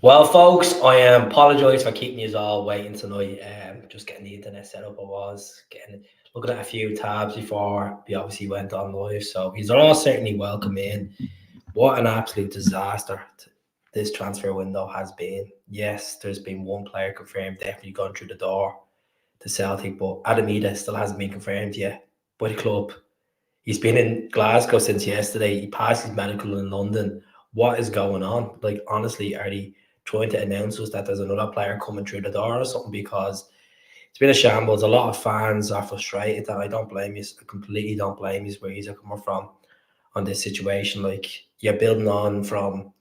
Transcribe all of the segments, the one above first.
Well, folks, I apologise for keeping you all waiting tonight. Just getting the internet set up. I was getting looking at a few tabs before we obviously went on live. So he's all certainly welcome in. What an absolute disaster this transfer window has been. Yes, there's been one player confirmed, definitely gone through the door to Celtic, but Adam Idah still hasn't been confirmed yet by the club. He's been in Glasgow since yesterday. He passed his medical in London. What is going on? Like, honestly, are they trying to announce us that there's another player coming through the door or something? Because it's been a shambles. A lot of fans are frustrated, and I don't blame you. I completely don't blame you where he's coming from on this situation. Like, you're building on from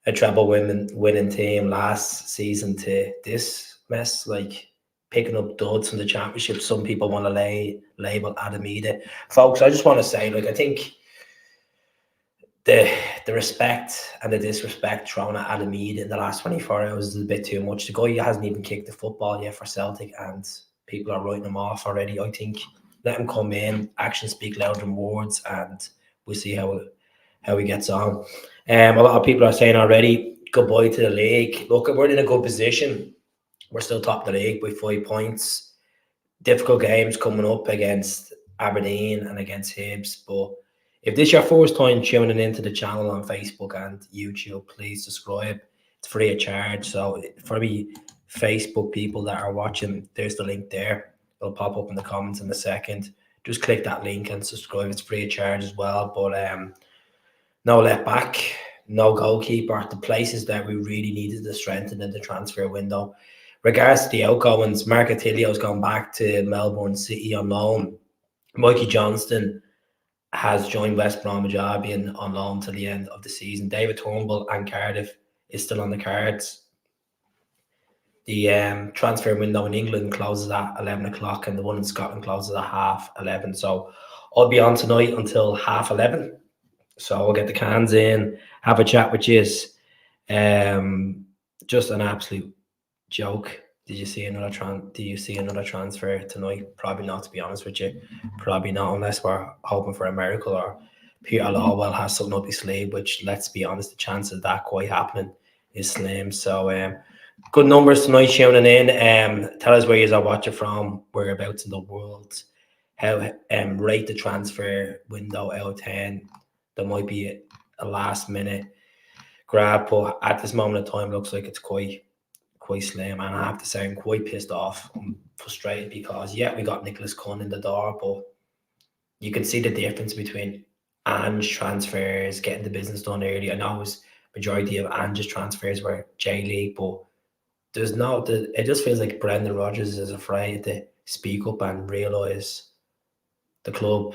a treble winning team last season to this mess. Like, picking up duds from the championship. Some people want to label Adam Idah. Folks, I just want to say, like, I think the the respect and the disrespect thrown at Adam Idah in the last 24 hours is a bit too much. The guy hasn't even kicked the football yet for Celtic, and people are writing him off already. I think let him come in, actions speak louder than words, and we'll see how he gets on. A lot of people are saying already goodbye to the league. Look, we're in a good position. We're still top of the league by 5 points. Difficult games coming up against Aberdeen and against Hibs. But if this is your first time tuning into the channel on Facebook and YouTube, please subscribe. It's free of charge. So for me, Facebook people that are watching, there's the link there. It'll pop up in the comments in a second. Just click that link and subscribe. It's free of charge as well. But no left back, no goalkeeper. The places that we really needed to strengthen in the transfer window. Regards to the outgoings, Mark Attilio's gone back to Melbourne City on loan. Mikey Johnston has joined West Bromwich Albion on loan till the end of the season. David Turnbull and Cardiff is still on the cards. The transfer window in England closes at 11 o'clock and the one in Scotland closes at 11:30. So I'll be on tonight until 11:30. So I'll get the cans in, have a chat with you. Just an absolute joke. Did you see another transfer tonight? Probably not, to be honest with you. Probably not, unless we're hoping for a miracle or Peter Lawwell has something up his sleeve, which, let's be honest, the chances of that quite happening is slim. So good numbers tonight tuning in. Tell us where you are watching from, whereabouts in the world. How rate the transfer window out of 10. There might be a last minute grab, but at this moment in time, looks like it's quite slim. And I have to say, I'm quite pissed off. I'm frustrated because we got Nicholas Cunn in the door, but you can see the difference between Ange transfers, getting the business done early. I know it was majority of Ange's transfers were J League, but it just feels like Brendan Rodgers is afraid to speak up and realise the club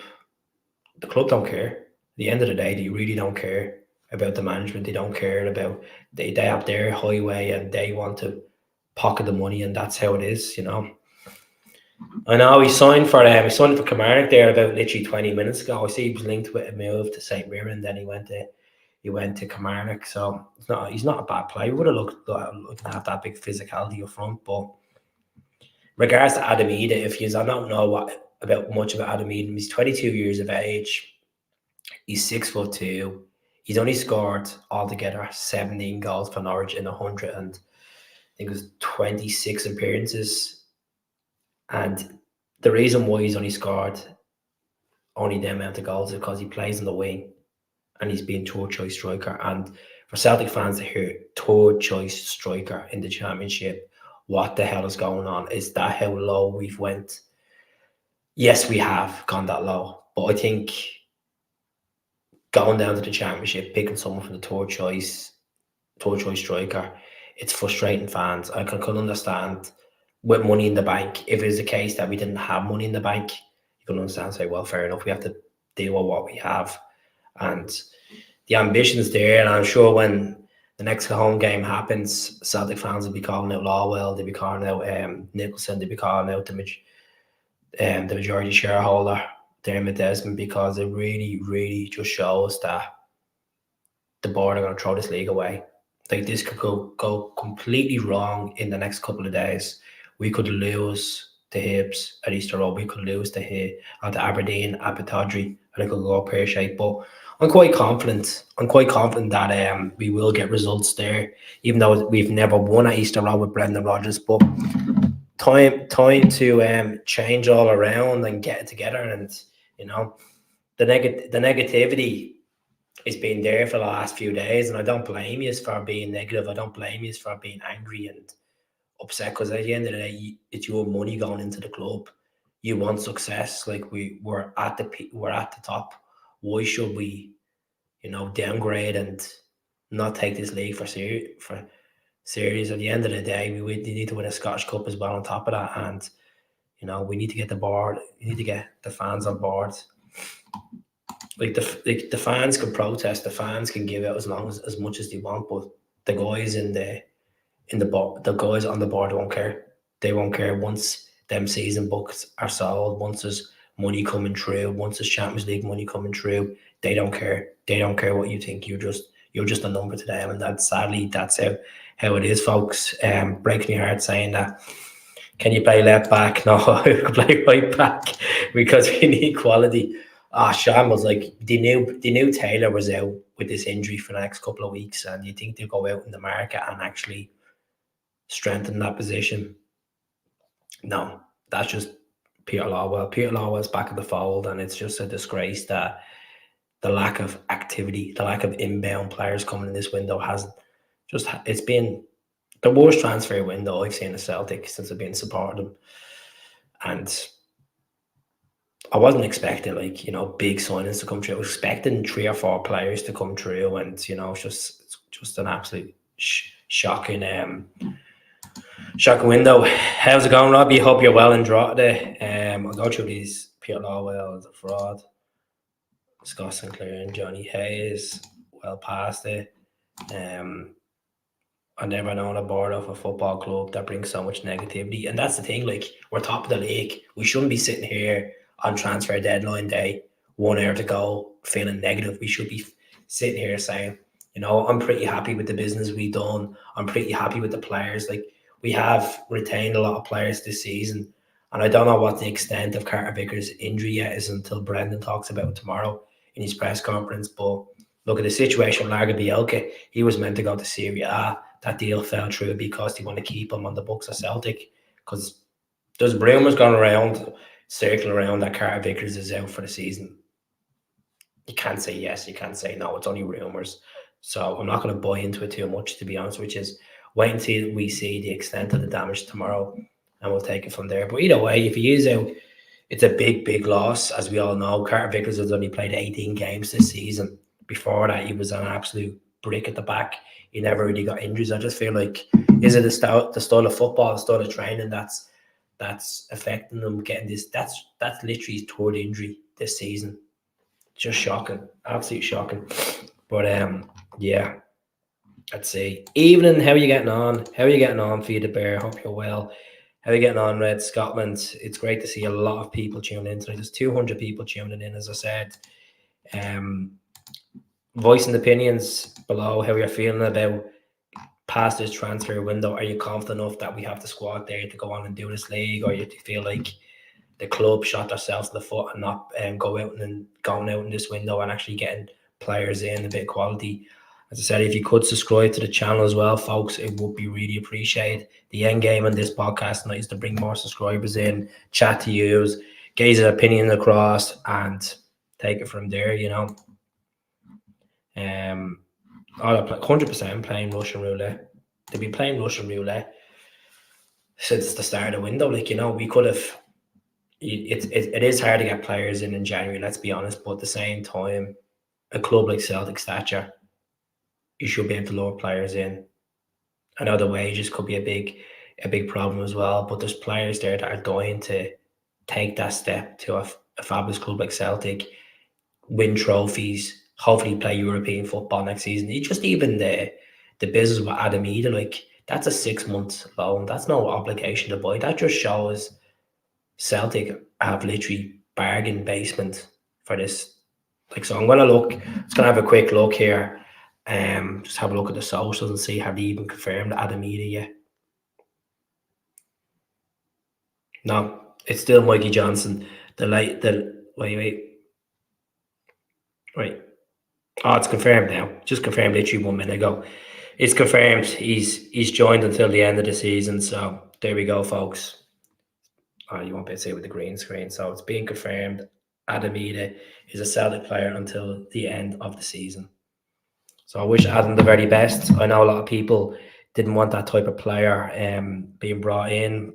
don't care. At the end of the day, they really don't care about the management. They don't care about they have their highway and they want to pocket the money, and that's how it is. I know he signed for Kilmarnock there about literally 20 minutes ago. I see he was linked with a move to St Mirren, then he went to Kilmarnock. So he's not a bad player. He would have looked to have that big physicality up front, but regards to Adam Idah, if you don't know much about Adam Idah, he's 22 years of age. He's 6'2". He's only scored altogether 17 goals for Norwich in 100 and I think it was 26 appearances. And the reason why he's only scored only the amount of goals is because he plays in the wing and he's been third choice striker. And for Celtic fans to hear third choice striker in the championship, what the hell is going on? Is that how low we've went? Yes, we have gone that low, but I think going down to the championship, picking someone from the third choice striker, it's frustrating fans. I can understand with money in the bank. If it's the case that we didn't have money in the bank, you can understand and say, well, fair enough, we have to deal with what we have. And the ambition's there, and I'm sure when the next home game happens, Celtic fans will be calling out Lawwell, they'll be calling out Nicholson, they'll be calling out the majority shareholder, Dermot Desmond, because it really, really just shows that the board are going to throw this league away. Like, this could go completely wrong in the next couple of days. We could lose to Hibs at Easter Road. We could lose to to Aberdeen, at Pittodrie, and it could go pear shaped. But I'm quite confident. I'm quite confident that we will get results there, even though we've never won at Easter Road with Brendan Rodgers. But time to change all around and get it together. And you know, the negativity has been there for the last few days, and I don't blame you for being negative. I don't blame you for being angry and upset, because at the end of the day, it's your money going into the club. You want success. Like we're at the top. Why should we, downgrade and not take this league for serious? At the end of the day, we need to win a Scottish Cup as well on top of that, and we need to get the board. We need to get the fans on board. Like the fans can protest, the fans can give out as much as they want, but the guys the guys on the board won't care. They won't care once them season books are sold, once there's money coming through, once there's Champions League money coming through. They don't care. They don't care what you think. You're just a number to them, and that's how it is, folks. Breaking your heart saying that. Can you play left back? No, I can play right back because we need quality. Sean was like, they knew Taylor was out with this injury for the next couple of weeks, and you think they'll go out in the market and actually strengthen that position? No, that's just Peter Lawwell. Peter Lawwell's back in the fold, and it's just a disgrace that the lack of activity, the lack of inbound players coming in this window it's been the worst transfer window I've seen at Celtic since I've been supporting them. And I wasn't expecting big signings to come through. I was expecting 3 or 4 players to come through, and it's just an absolute shocking window. How's it going, Robbie? Hope you're well and dry today. I'll go through these. Peter Lawwell is a fraud. Scott Sinclair and Johnny Hayes well past it. I've never known a board of a football club that brings so much negativity, and that's the thing. Like, we're top of the league. We shouldn't be sitting here on transfer deadline day, 1 hour to go, feeling negative. We should be sitting here saying, I'm pretty happy with the business we've done. I'm pretty happy with the players. Like, we have retained a lot of players this season, and I don't know what the extent of Carter Vickers' injury yet is until Brendan talks about it tomorrow in his press conference. But look at the situation with Larga Bielka. He was meant to go to Serie A. That deal fell through because they want to keep him on the books of Celtic, because there's rumours going around, circling around, that Carter Vickers is out for the season. You can't say yes, you can't say no. It's only rumours. So I'm not going to buy into it too much, to be honest, which is wait until we see the extent of the damage tomorrow, and we'll take it from there. But either way, if he is out, it's a big, big loss. As we all know, Carter Vickers has only played 18 games this season. Before that, he was an absolute brick at the back. He never really got injuries. I just feel like, is it the style of football, the style of training that's affecting them getting this? That's literally his 3rd injury this season. Just shocking, absolutely shocking. But yeah, I'd say evening. How are you getting on? How are you getting on, Feed the Bear? Hope you're well. How are you getting on, Red Scotland? It's great to see a lot of people tuning in tonight. There's 200 people tuning in, as I said. Voicing opinions below how you're feeling about past this transfer window. Are you confident enough that we have the squad there to go on and do this league, or you feel like the club shot themselves in the foot and not going out in this window and actually getting players in, a bit of quality? As I said, if you could subscribe to the channel as well, folks, it would be really appreciated. The end game on this podcast tonight is to bring more subscribers in, chat to you, gaze your opinion across, and take it from there, 100% playing Russian roulette. They've been playing Russian roulette since the start of the window. We could have. It is hard to get players in January, let's be honest. But at the same time, a club like Celtic stature, you should be able to lure players in. I know the wages could be a big problem as well, but there's players there that are dying to take that step to a fabulous club like Celtic, win trophies, hopefully play European football next season. Even the business with Idah, that's a 6-month loan. That's no obligation to buy. That just shows Celtic have literally bargain basement for this. So I'm gonna have a quick look here. Just have a look at the socials and see have they even confirmed Idah yet. No, It's still Mikey Johnson. Wait. Oh, it's confirmed now. Just confirmed literally 1 minute ago. It's confirmed. He's joined until the end of the season. So there we go, folks. Oh, you won't be able to see it with the green screen. So it's being confirmed. Adam Idah is a Celtic player until the end of the season. So I wish Adam the very best. I know a lot of people didn't want that type of player being brought in.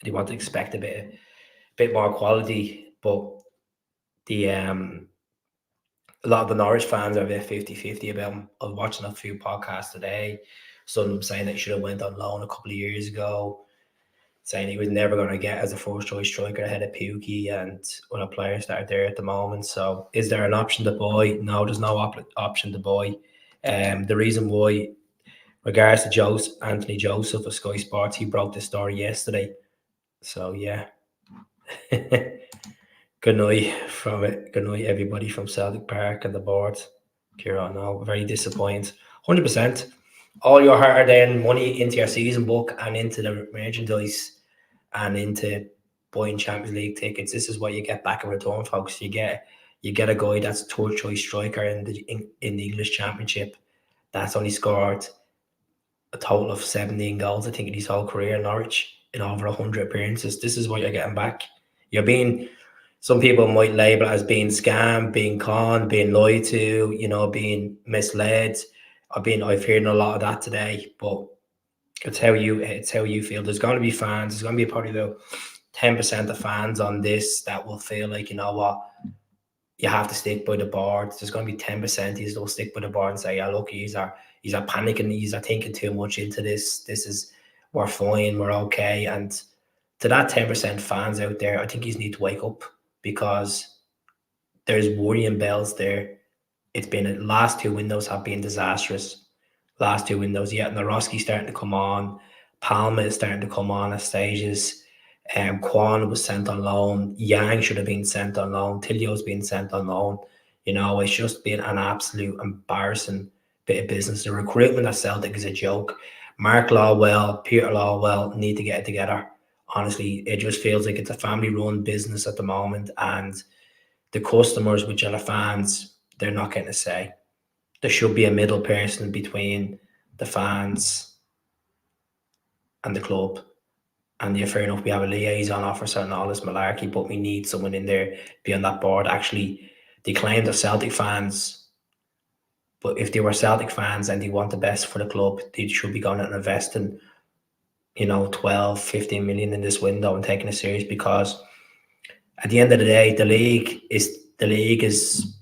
They want to expect a bit more quality, but the a lot of the Norwich fans are a bit 50-50 about him. I was watching a few podcasts today. Some saying that he should have went on loan a couple of years ago, saying he was never going to get as a first choice striker ahead of Pukki and other players that are there at the moment. So is there an option to buy? No, there's no option to buy. The reason why, regards to Anthony Joseph of Sky Sports, he broke the story yesterday. So yeah. Good night, everybody from Celtic Park and the board. Kieran, no, very disappointed. 100%. All your hard-earned money into your season book and into the merchandise and into buying Champions League tickets. This is what you get back in return, folks. You get a guy that's a third choice striker in the English Championship that's only scored a total of 17 goals, I think, in his whole career in Norwich in over 100 appearances. This is what you're getting back. Some people might label it as being scammed, being conned, being lied to, being misled. I've heard a lot of that today, but it's how you feel. There's going to be fans. There's going to be probably about 10% of fans on this that will feel like, you know what, you have to stick by the board. There's going to be 10% who will stick by the board and say, yeah, look, he's are panicking, he's are thinking too much into this. We're fine, we're okay. And to that 10% fans out there, I think you need to wake up, because there's worrying bells there. It's been last two windows have been disastrous. Last two windows, yeah. Naroski's starting to come on. Palma is starting to come on at stages. Kwan was sent on loan. Yang should have been sent on loan. Tilio's been sent on loan. It's just been an absolute embarrassing bit of business. The recruitment at Celtic is a joke. Mark Lawwell, Peter Lawwell need to get it together. Honestly, it just feels like it's a family-run business at the moment, and the customers, which are the fans, they're not getting a say. There should be a middle person between the fans and the club. And yeah, fair enough, we have a liaison officer and all this malarkey, but we need someone in there to be on that board. Actually, they claim they're Celtic fans, but if they were Celtic fans and they want the best for the club, they should be going out and investing, 12, 15 million in this window and taking it serious, because at the end of the day, the league is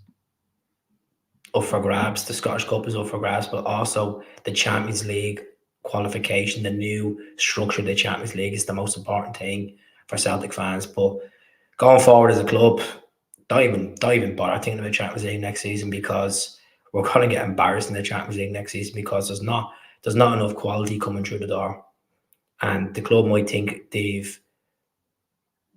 up for grabs. The Scottish Cup is up for grabs, but also the Champions League qualification, the new structure of the Champions League, is the most important thing for Celtic fans. But going forward as a club, don't even bother thinking about Champions League next season, because we're going to get embarrassed in the Champions League next season, because there's not enough quality coming through the door. And the club might think they've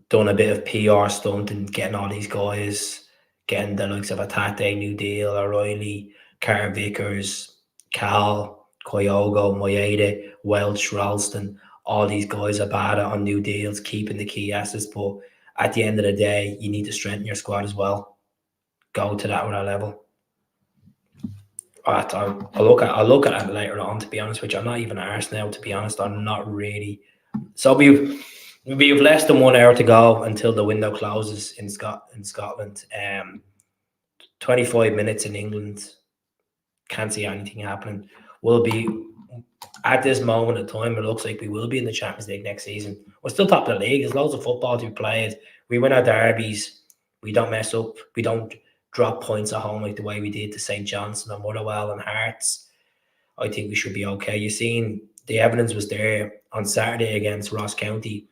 done a bit of PR stunt and getting all these guys, getting the likes of Atate, New Deal, O'Reilly, Carter Vickers, Cal, Kyogo, Maeda, Welch, Ralston. All these guys are bad on new deals, keeping the key assets. But at the end of the day, you need to strengthen your squad as well. Go to that level. I'll look at it later on, to be honest with you. I'm not even arsed now, to be honest. I'm not really. So we've less than 1 hour to go until the window closes in Scotland. 25 minutes in England. Can't see anything happening. We'll be, at this moment of time, it looks like we will be in the Champions League next season. We're still top of the league. There's loads of football to be played. We win our derbies. We don't mess up. We don't drop points at home like the way we did to St. Johnstone and Motherwell and Hearts. I think we should be okay. You've seen the evidence was there on Saturday against Ross County.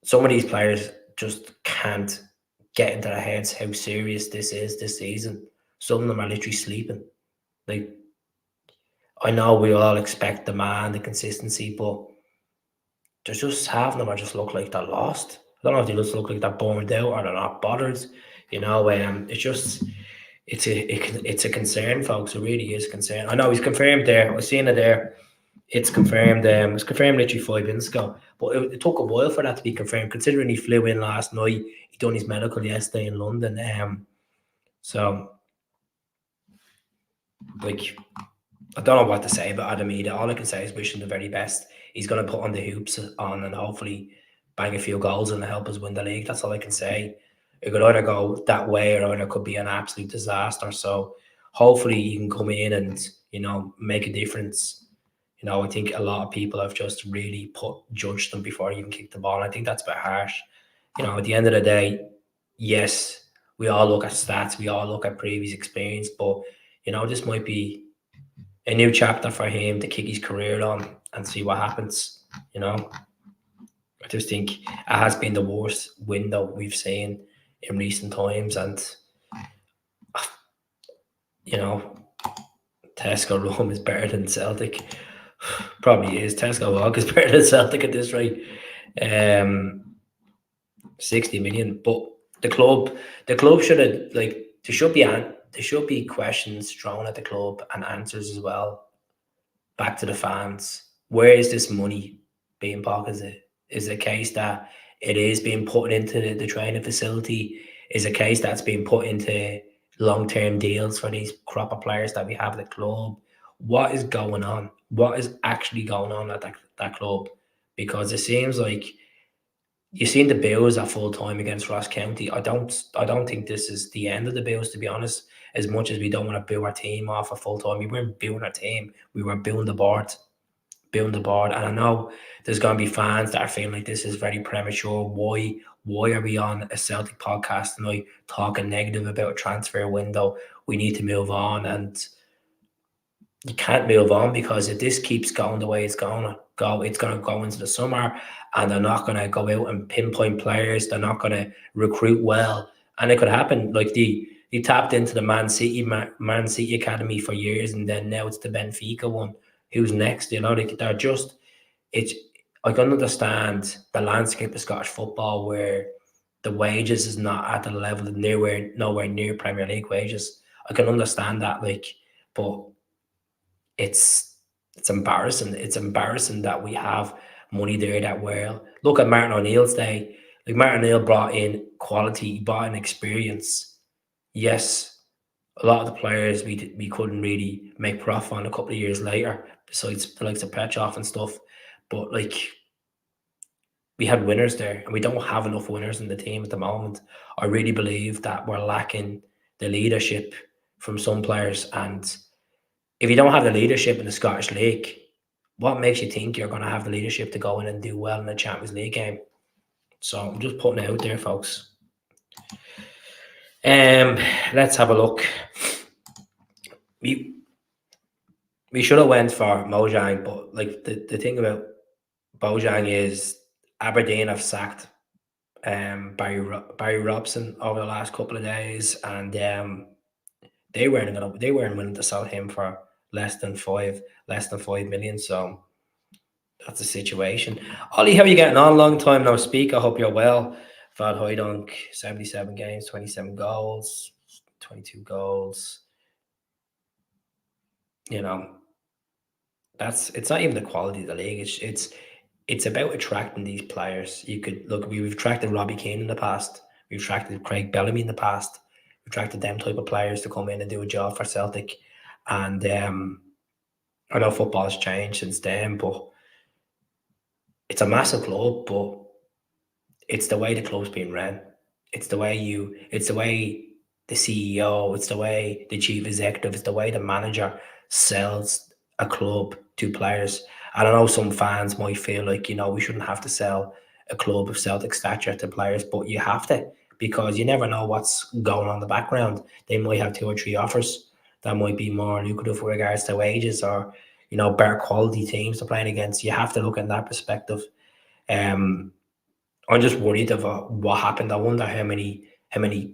Some of these players just can't get into their heads how serious this is this season. Some of them are literally sleeping. Like, I know we all expect the man, the consistency, but there's just half of them are just look like they're lost. I don't know if they just look like they're burned out or they're not bothered. It's a concern, folks. It really is a concern. I know he's confirmed there. I was seeing it there. It's confirmed. It's confirmed literally 5 minutes ago. But it took a while for that to be confirmed, considering he flew in last night. He done his medical yesterday in London. So like, I don't know what to say about Adam Idah. All I can say is wish him the very best. He's going to put on the hoops on and hopefully bang a few goals and help us win the league. That's all I can say. It could either go that way or it could be an absolute disaster. So hopefully he can come in and, make a difference. I think a lot of people have just really judged them before he even kicked the ball. And I think that's a bit harsh. At the end of the day, yes, we all look at stats, we all look at previous experience, but this might be a new chapter for him to kick his career on and see what happens. I just think it has been the worst window we've seen in recent times, and Tesco Rome is better than Celtic. Probably is. Tesco Hog is better than Celtic at this rate. 60 million, but the club should have, like, there should be questions thrown at the club and answers as well back to the fans. Where is this money being pocketed? Is it a case that it is being put into the training facility? Is it a case that's being put into long-term deals for these crop of players that we have at the club? What is going on? What is actually going on at that club? Because it seems like you've seen the Bills at full time against Ross County. I don't think this is the end of the Bills, to be honest. As much as we don't want to boo our team off a full time, we weren't booing our team. We were booing the board. And I know there's going to be fans that are feeling like this is very premature. Why are we on a Celtic podcast tonight talking negative about a transfer window? We need to move on, and you can't move on, because if this keeps going the way it's going to go into the summer, and they're not going to go out and pinpoint players. They're not going to recruit well, and it could happen. Like they tapped into the Man City academy for years, and then now it's the Benfica one. Who's next? They're just. It's. I can understand the landscape of Scottish football where the wages is not at the level of nowhere near Premier League wages. I can understand that, but it's embarrassing. It's embarrassing that we have money there that well. Look at Martin O'Neill's day. Like, Martin O'Neill brought in quality, he brought in experience. Yes, a lot of the players we couldn't really make profit on a couple of years later, besides the likes of Petrov and stuff. But we had winners there, and we don't have enough winners in the team at the moment. I really believe that we're lacking the leadership from some players, and if you don't have the leadership in the Scottish League, what makes you think you're going to have the leadership to go in and do well in the Champions League game? So I'm just putting it out there, folks. Let's have a look. We should have went for Mojang, but the thing about Mojang is Aberdeen have sacked Barry Robson over the last couple of days, and they weren't willing to sell him for less than 5 million. So that's the situation. Ollie, how are you getting on? Long time no speak. I hope you're well. Vad Hoydunk, 77 games, 27 goals, 22 goals. It's not even the quality of the league. It's about attracting these players. We've attracted Robbie Keane in the past. We've attracted Craig Bellamy in the past. We've attracted them type of players to come in and do a job for Celtic. And I know football's changed since then, but it's a massive club, but it's the way the club's being run. It's the way the CEO, it's the way the chief executive, it's the way the manager sells a club to players. I don't know, some fans might feel like, we shouldn't have to sell a club of Celtic stature to players, but you have to, because you never know what's going on in the background. They might have 2 or 3 offers that might be more lucrative with regards to wages, or, better quality teams to playing against. You have to look at that perspective. I'm just worried about what happened. I wonder how many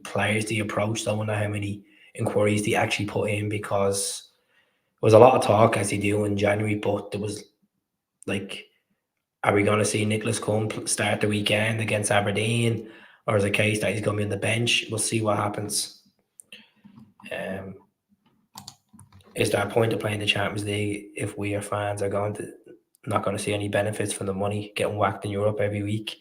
players they approached. I wonder how many inquiries they actually put in, because there was a lot of talk, as they do in January, but there was are we going to see Nicholas Cohn start the weekend against Aberdeen, or is it a case that he's going to be on the bench? We'll see what happens. Is there a point of playing the Champions League if we, our fans, are going to not going to see any benefits from the money getting whacked in Europe every week.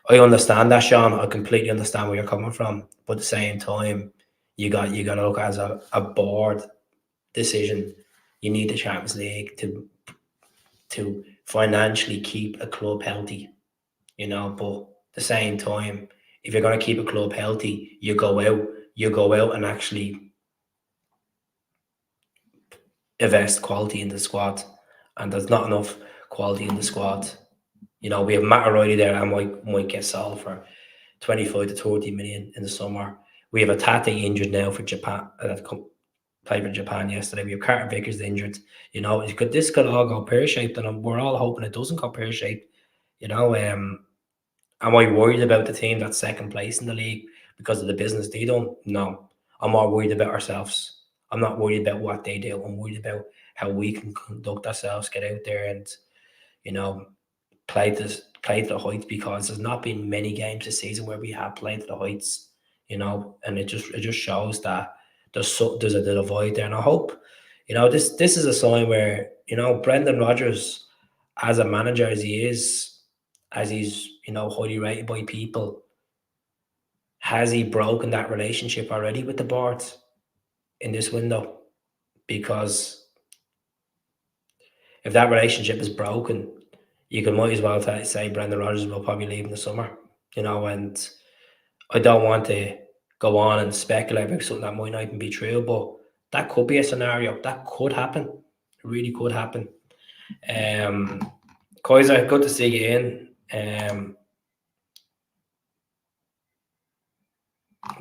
I understand that, Sean. I completely understand where you're coming from, but at the same time, you got to look as a board decision. You need the Champions League to financially keep a club healthy, But at the same time, if you're going to keep a club healthy, you go out and actually invest quality in the squad, and there's not enough quality in the squad. We have Matt O'Reilly there and might get sold for 25 to 30 million in the summer. We have a Tate injured now for Japan. Played for Japan yesterday. We have Carter Vickers injured. This could all go pear shaped, and we're all hoping it doesn't go pear shaped. Am I worried about the team that's second place in the league because of the business they do? No, I'm more worried about ourselves. I'm not worried about what they do. I'm worried about how we can conduct ourselves, get out there and you know play to the heights, because there's not been many games this season where we have played to the heights, and it just shows that there's a divide there, and I hope this is a sign where Brendan Rodgers, as a manager as he is, as he's highly rated by people, has he broken that relationship already with the board in this window? Because if that relationship is broken, might as well say Brendan Rodgers will probably leave in the summer, and I don't want to go on and speculate about something that might not even be true, but that could be a scenario. That could happen. It really could happen. Kaiser, good to see you in.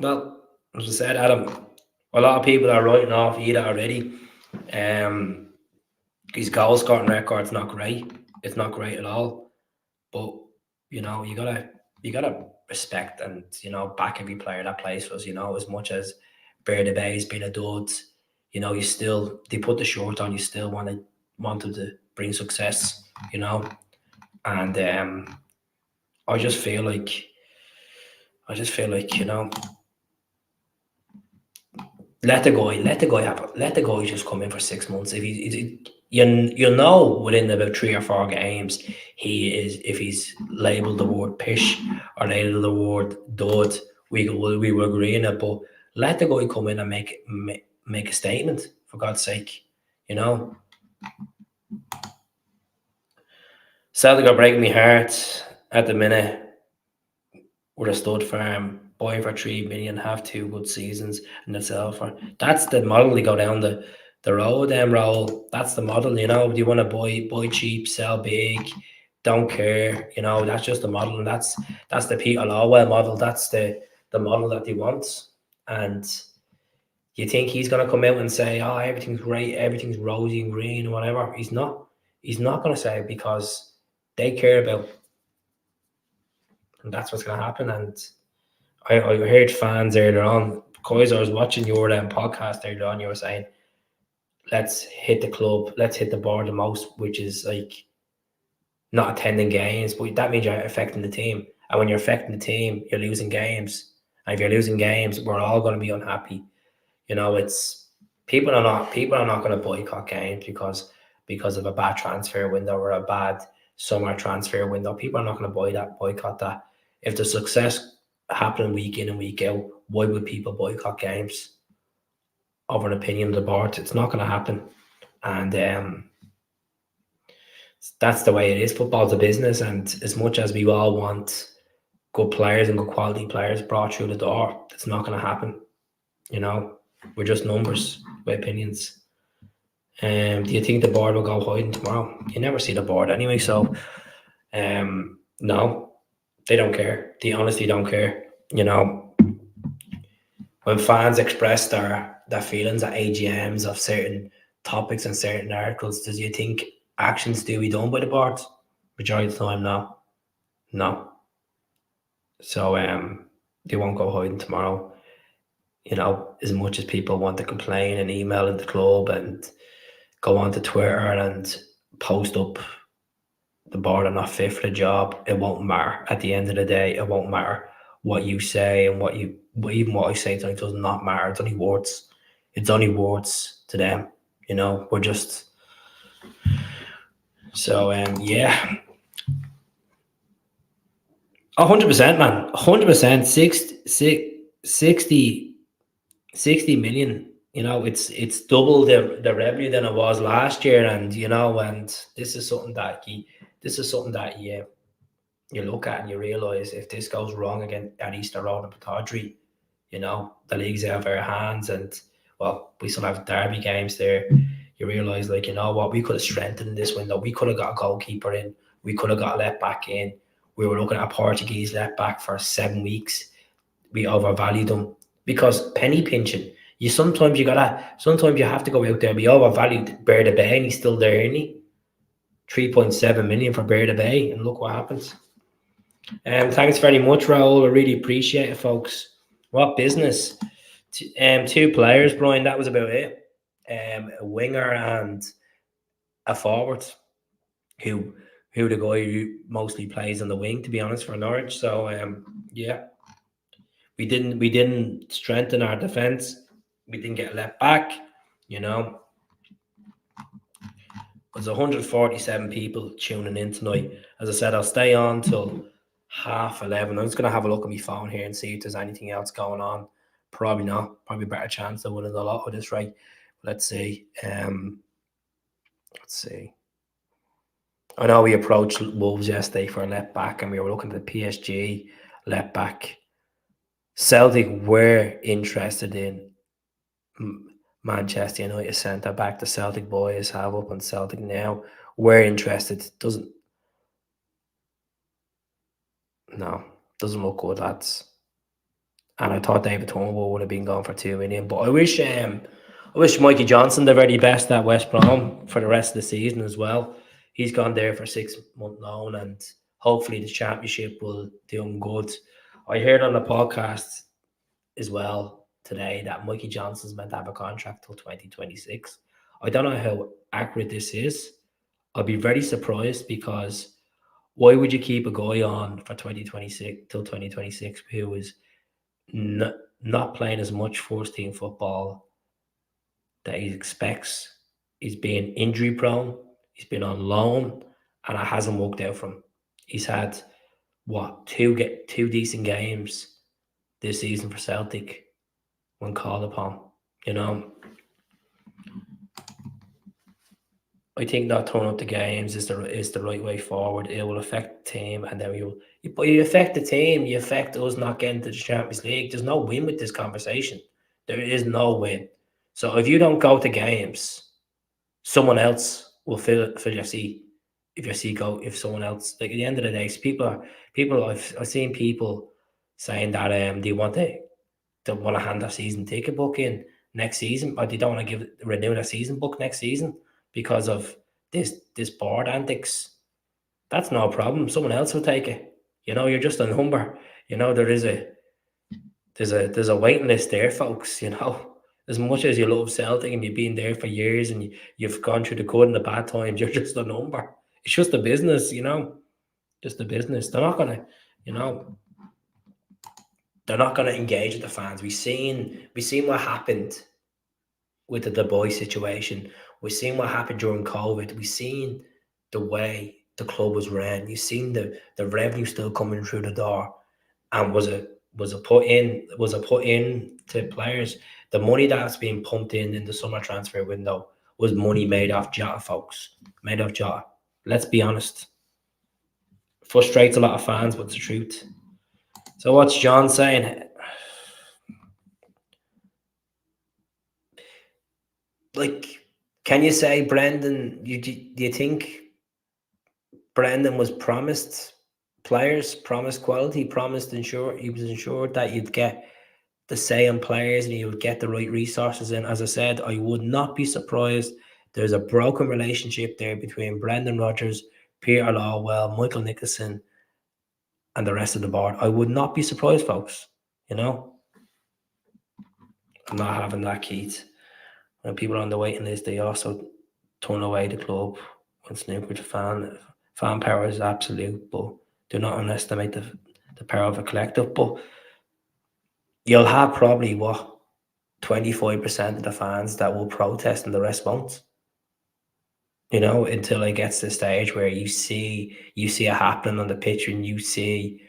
Well, as I said, Adam, a lot of people are writing off Idah already. His goal scoring record's not great. It's not great at all. But you gotta respect and back every player that plays for us. As much as Bear the Bay's been a dud, you still they put the short on. You still wanted to bring success. And I just feel like let the guy just come in for 6 months. If you'll know within about 3 or 4 games if he's labelled the word pish or labelled the word dud, we will agree on it. But let the guy come in and make a statement, for God's sake. Celtic are breaking my heart at the minute. With a stud farm, buy for 3 million, have 2 good seasons, and sell for. That's the model they go down the road. Roll. That's the model. Do you want to buy cheap, sell big, don't care. That's just the model, and that's the Peter Lawwell model. That's the model that they want. And you think he's going to come out and say, "Oh, everything's great, everything's rosy and green, and whatever." He's not. He's not going to say it, because they care about. And that's what's going to happen. And I heard fans earlier on. Kaiser, I was watching your podcast earlier on. You were saying, let's hit the club, let's hit the board the most, which is like not attending games, but that means you're affecting the team. And when you're affecting the team, you're losing games. And if you're losing games, we're all going to be unhappy. It's people are not going to boycott games because of a bad transfer window or a bad summer transfer window. People are not going to boycott that. If the success happening week in and week out, why would people boycott games over an opinion of the board? It's not going to happen. And that's the way it is. Football's a business, and as much as we all want good players and good quality players brought through the door, it's not going to happen. We're just numbers with opinions. Do you think the board will go hiding tomorrow? You never see the board anyway, so no, they don't care. They honestly don't care. When fans express their feelings at AGMs of certain topics and certain articles, does you think actions do be done by the board? Majority of the time, no. So they won't go hiding tomorrow. As much as people want to complain and email in the club and go on to Twitter and post up the board are not fit for the job, it won't matter. At the end of the day, it won't matter what you say and even what I say tonight does not matter. It's only words. It's only words to them. We're just So yeah, 100%, man, 100%, 60 million. It's double the revenue than it was last year, and and this is something that you look at and you realize if this goes wrong again at Easter Road and Pataudry, the league's out of our hands, and well, we still have derby games there. You realize, like, what, we could have strengthened this window. We could have got a goalkeeper in. We could have got a left back in. We were looking at a Portuguese left back for 7 weeks. We overvalued them because penny pinching. Sometimes you have to go out there. We overvalued Bear the Bay, and he's still there, isn't he? 3.7 million for Bear the Bay, and look what happens. Thanks very much, Raoul. I really appreciate it, folks. What business? Two players, Brian. That was about it. A winger and a forward, who the guy who mostly plays on the wing, to be honest, for Norwich. So yeah, we didn't strengthen our defense. We didn't get left back. There's 147 people tuning in tonight. As I said, I'll stay on till 11:30. I'm just gonna have a look at my phone here and see if there's anything else going on. Probably not. Probably a better chance of winning a lot with this, right? Let's see. Let's see. I know we approached Wolves yesterday for a left back, and we were looking at the PSG left back. Celtic were interested in Manchester United centre back. The Celtic boys have up on Celtic now. We're interested. Doesn't look good, lads. And I thought David Turnbull would have been gone for 2 million. But I wish Mikey Johnson the very best at West Brom for the rest of the season as well. He's gone there for 6-month loan, and hopefully the championship will do him good. I heard on the podcast as well today that Mikey Johnson's meant to have a contract till 2026. I don't know how accurate this is. I'll be very surprised, because why would you keep a guy on for 2026 till 2026 who is not playing as much first team football that he expects? He's been injury prone. He's been on loan, and it hasn't worked out for him. He's had two decent games this season for Celtic when called upon. I think not throwing up the games is the right way forward. It will affect the team, and then you affect the team. You affect us not getting to the Champions League. There's no win with this conversation. There is no win. So if you don't go to games, someone else will fill your seat. If someone else, like, at the end of the day, I've seen people saying that they want to hand their season ticket book in next season, or they don't want to renew their season book next season because of this board antics. That's no problem. Someone else will take it. You're just a number. There's a waiting list there, folks. As much as you love Celtic and you've been there for years and you've gone through the good and the bad times, you're just a number. It's just a business, just a business. They're not gonna engage with the fans. We've seen what happened with the Dubois situation. We've seen what happened during COVID. We've seen the way the club was ran. You've seen the revenue still coming through the door. And was it put in to players? The money that's being pumped in the summer transfer window was money made off Jota, folks. Made off Jota. Let's be honest. Frustrates a lot of fans, but it's the truth. So what's John saying? Like, can you say Brendan? Do you think Brendan was promised players, promised quality, he was ensured that you'd get the say on players and you would get the right resources in? As I said, I would not be surprised. There's a broken relationship there between Brendan Rodgers, Peter Lawwell, Michael Nicholson, and the rest of the board. I would not be surprised, folks. I'm not having that, Keith. When people are on the waiting list, they also turn away the club when snooker to fan power is absolute, but do not underestimate the power of a collective. But you'll have probably 25% of the fans that will protest and the rest won't. until it gets to the stage where you see it happening on the pitch and you see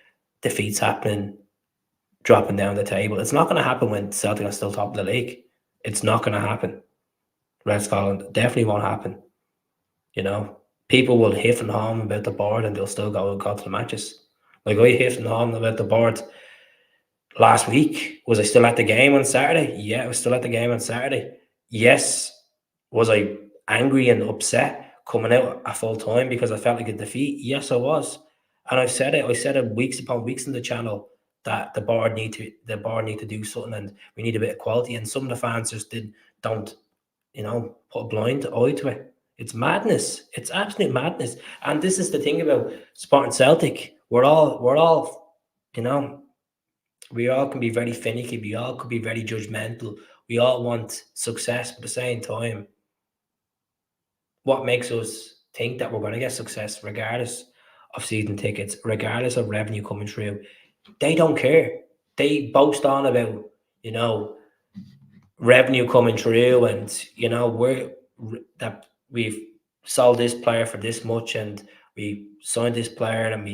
defeats happening, dropping down the table. It's not going to happen when Celtic are still top of the league. It's not going to happen. Red Scotland definitely won't happen. You know, people will hiff and hum about the board and they'll still go to the matches. Like I hiffed and hummed about the board last week. Was I still at the game on Saturday? Yeah, I was still at the game on Saturday. Yes. Was I angry and upset coming out at full time because I felt like a defeat? Yes, I was. And I've said it. I said it weeks upon weeks in the channel that the board need to do something and we need a bit of quality. And some of the fans just don't put a blind eye to it. It's madness. It's absolute madness. And this is the thing about Sport and Celtic. We're all, you know, we all can be very finicky. We all could be very judgmental. We all want success, but at the same time, what makes us think that we're going to get success, regardless of season tickets, regardless of revenue coming through? They don't care. They boast on about, you know, revenue coming through, and that we've sold this player for this much, and we signed this player, and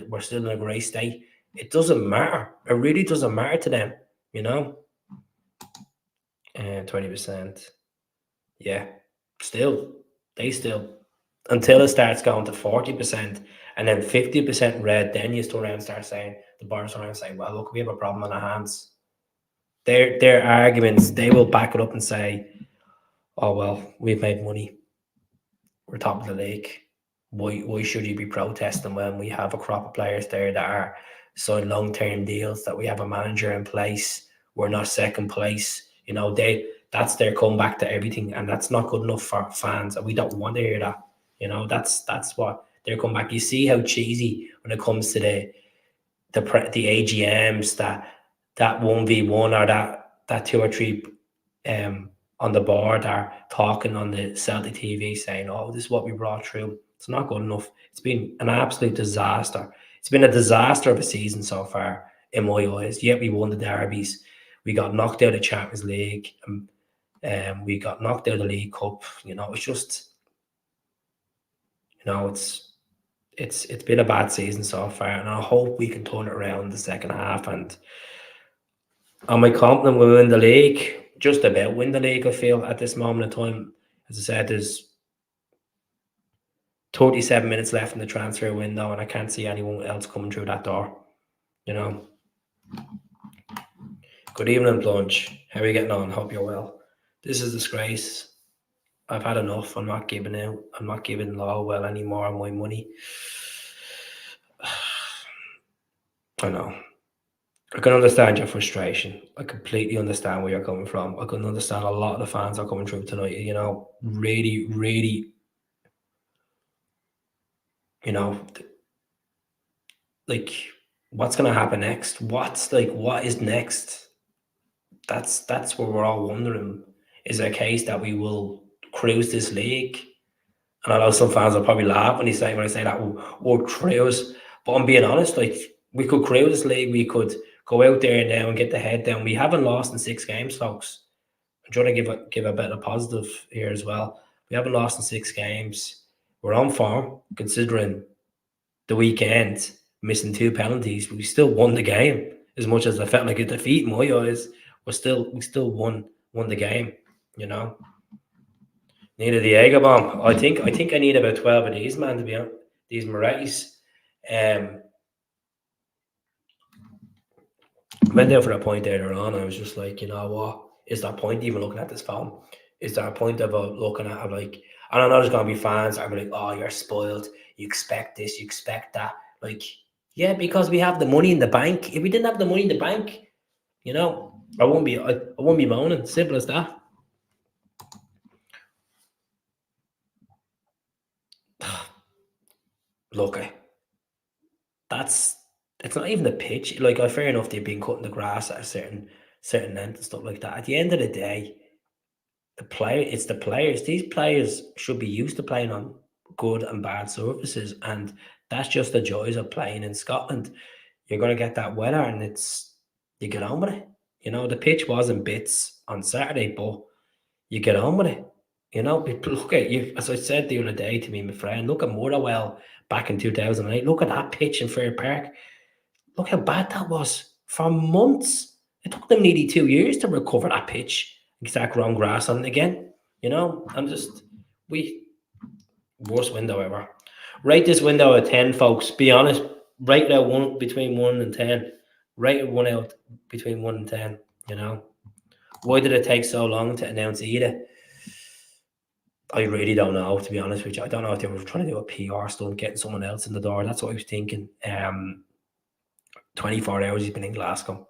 we're still in a great state. It doesn't matter. It really doesn't matter to them, you know. And 20%, yeah, still they still until it starts going to 40% and then 50% red, then you turn around and start saying the bars around saying, well, look, we have a problem on our hands. Their arguments, they will back it up and say, oh well, we've made money, we're top of the league. Why should you be protesting when we have a crop of players there that are signed long term deals, that we have a manager in place, we're not second place. That's their comeback to everything, and that's not good enough for fans, and we don't want to hear that. That's what their comeback. You see how cheesy when it comes to the AGMs, that 1v1 or that two or three on the board are talking on the Celtic TV saying, oh, this is what we brought through. It's not good enough. It's been an absolute disaster. It's been a disaster of a season so far, in my eyes. Yet we won the derbies. We got knocked out of the Champions League. We got knocked out of the League Cup. It's just, it's been a bad season so far, and I hope we can turn it around in the second half. And am I confident we'll win the league? Just about win the league, I feel, at this moment in time. As I said, there's 37 minutes left in the transfer window, and I can't see anyone else coming through that door. Good evening, Plunge. How are you getting on? Hope you're well. This is disgrace. I've had enough. I'm not giving out. I'm not giving Lowell any more of my money. I know. I can understand your frustration. I completely understand where you're coming from. I can understand a lot of the fans are coming through tonight. Really, really, like, what's going to happen next? What is next? That's what we're all wondering. Is there a case that we will cruise this league? And I know some fans will probably laugh when I say that we'll cruise. But I'm being honest, like, we could cruise this league. We could go out there now and get the head down. We haven't lost in 6 games, folks. I'm trying to give a bit of positive here as well. We haven't lost in 6 games. We're on form, considering the weekend, missing 2 penalties. We still won the game. As much as I felt like a defeat in my eyes, we still won the game. Need a Diego bomb. I think I need about 12 of these, man, to be honest. These Morettis. Went down for a point earlier on. I was just like, you know what? Is there a point even looking at this phone? Is there a point about looking at it, like, I don't know, there's going to be fans that are like, oh, you're spoiled. You expect this, you expect that. Like, yeah, because we have the money in the bank. If we didn't have the money in the bank, I won't be moaning. Simple as that. Look, it's not even the pitch. Like, fair enough, they've been cutting the grass at a certain length and stuff like that. At the end of the day, it's the players. These players should be used to playing on good and bad surfaces, and that's just the joys of playing in Scotland. You're going to get that weather, and you get on with it. The pitch was in bits on Saturday, but you get on with it. You know, look at you. As I said the other day to me, my friend, look at Motherwell back in 2008. Look at that pitch in Fair Park. Look how bad that was for months. It took them nearly 2 years to recover that pitch and start growing grass on it again. You know, I'm just we worst window ever. Rate this window at 10, folks. Be honest. Rate it out one between 1 and 10. Rate it one out between 1 and 10. You know, why did it take so long to announce Idah? I really don't know, to be honest with you. I don't know if they were trying to do a PR stunt, getting someone else in the door. That's what I was thinking. 24 hours he's been in Glasgow,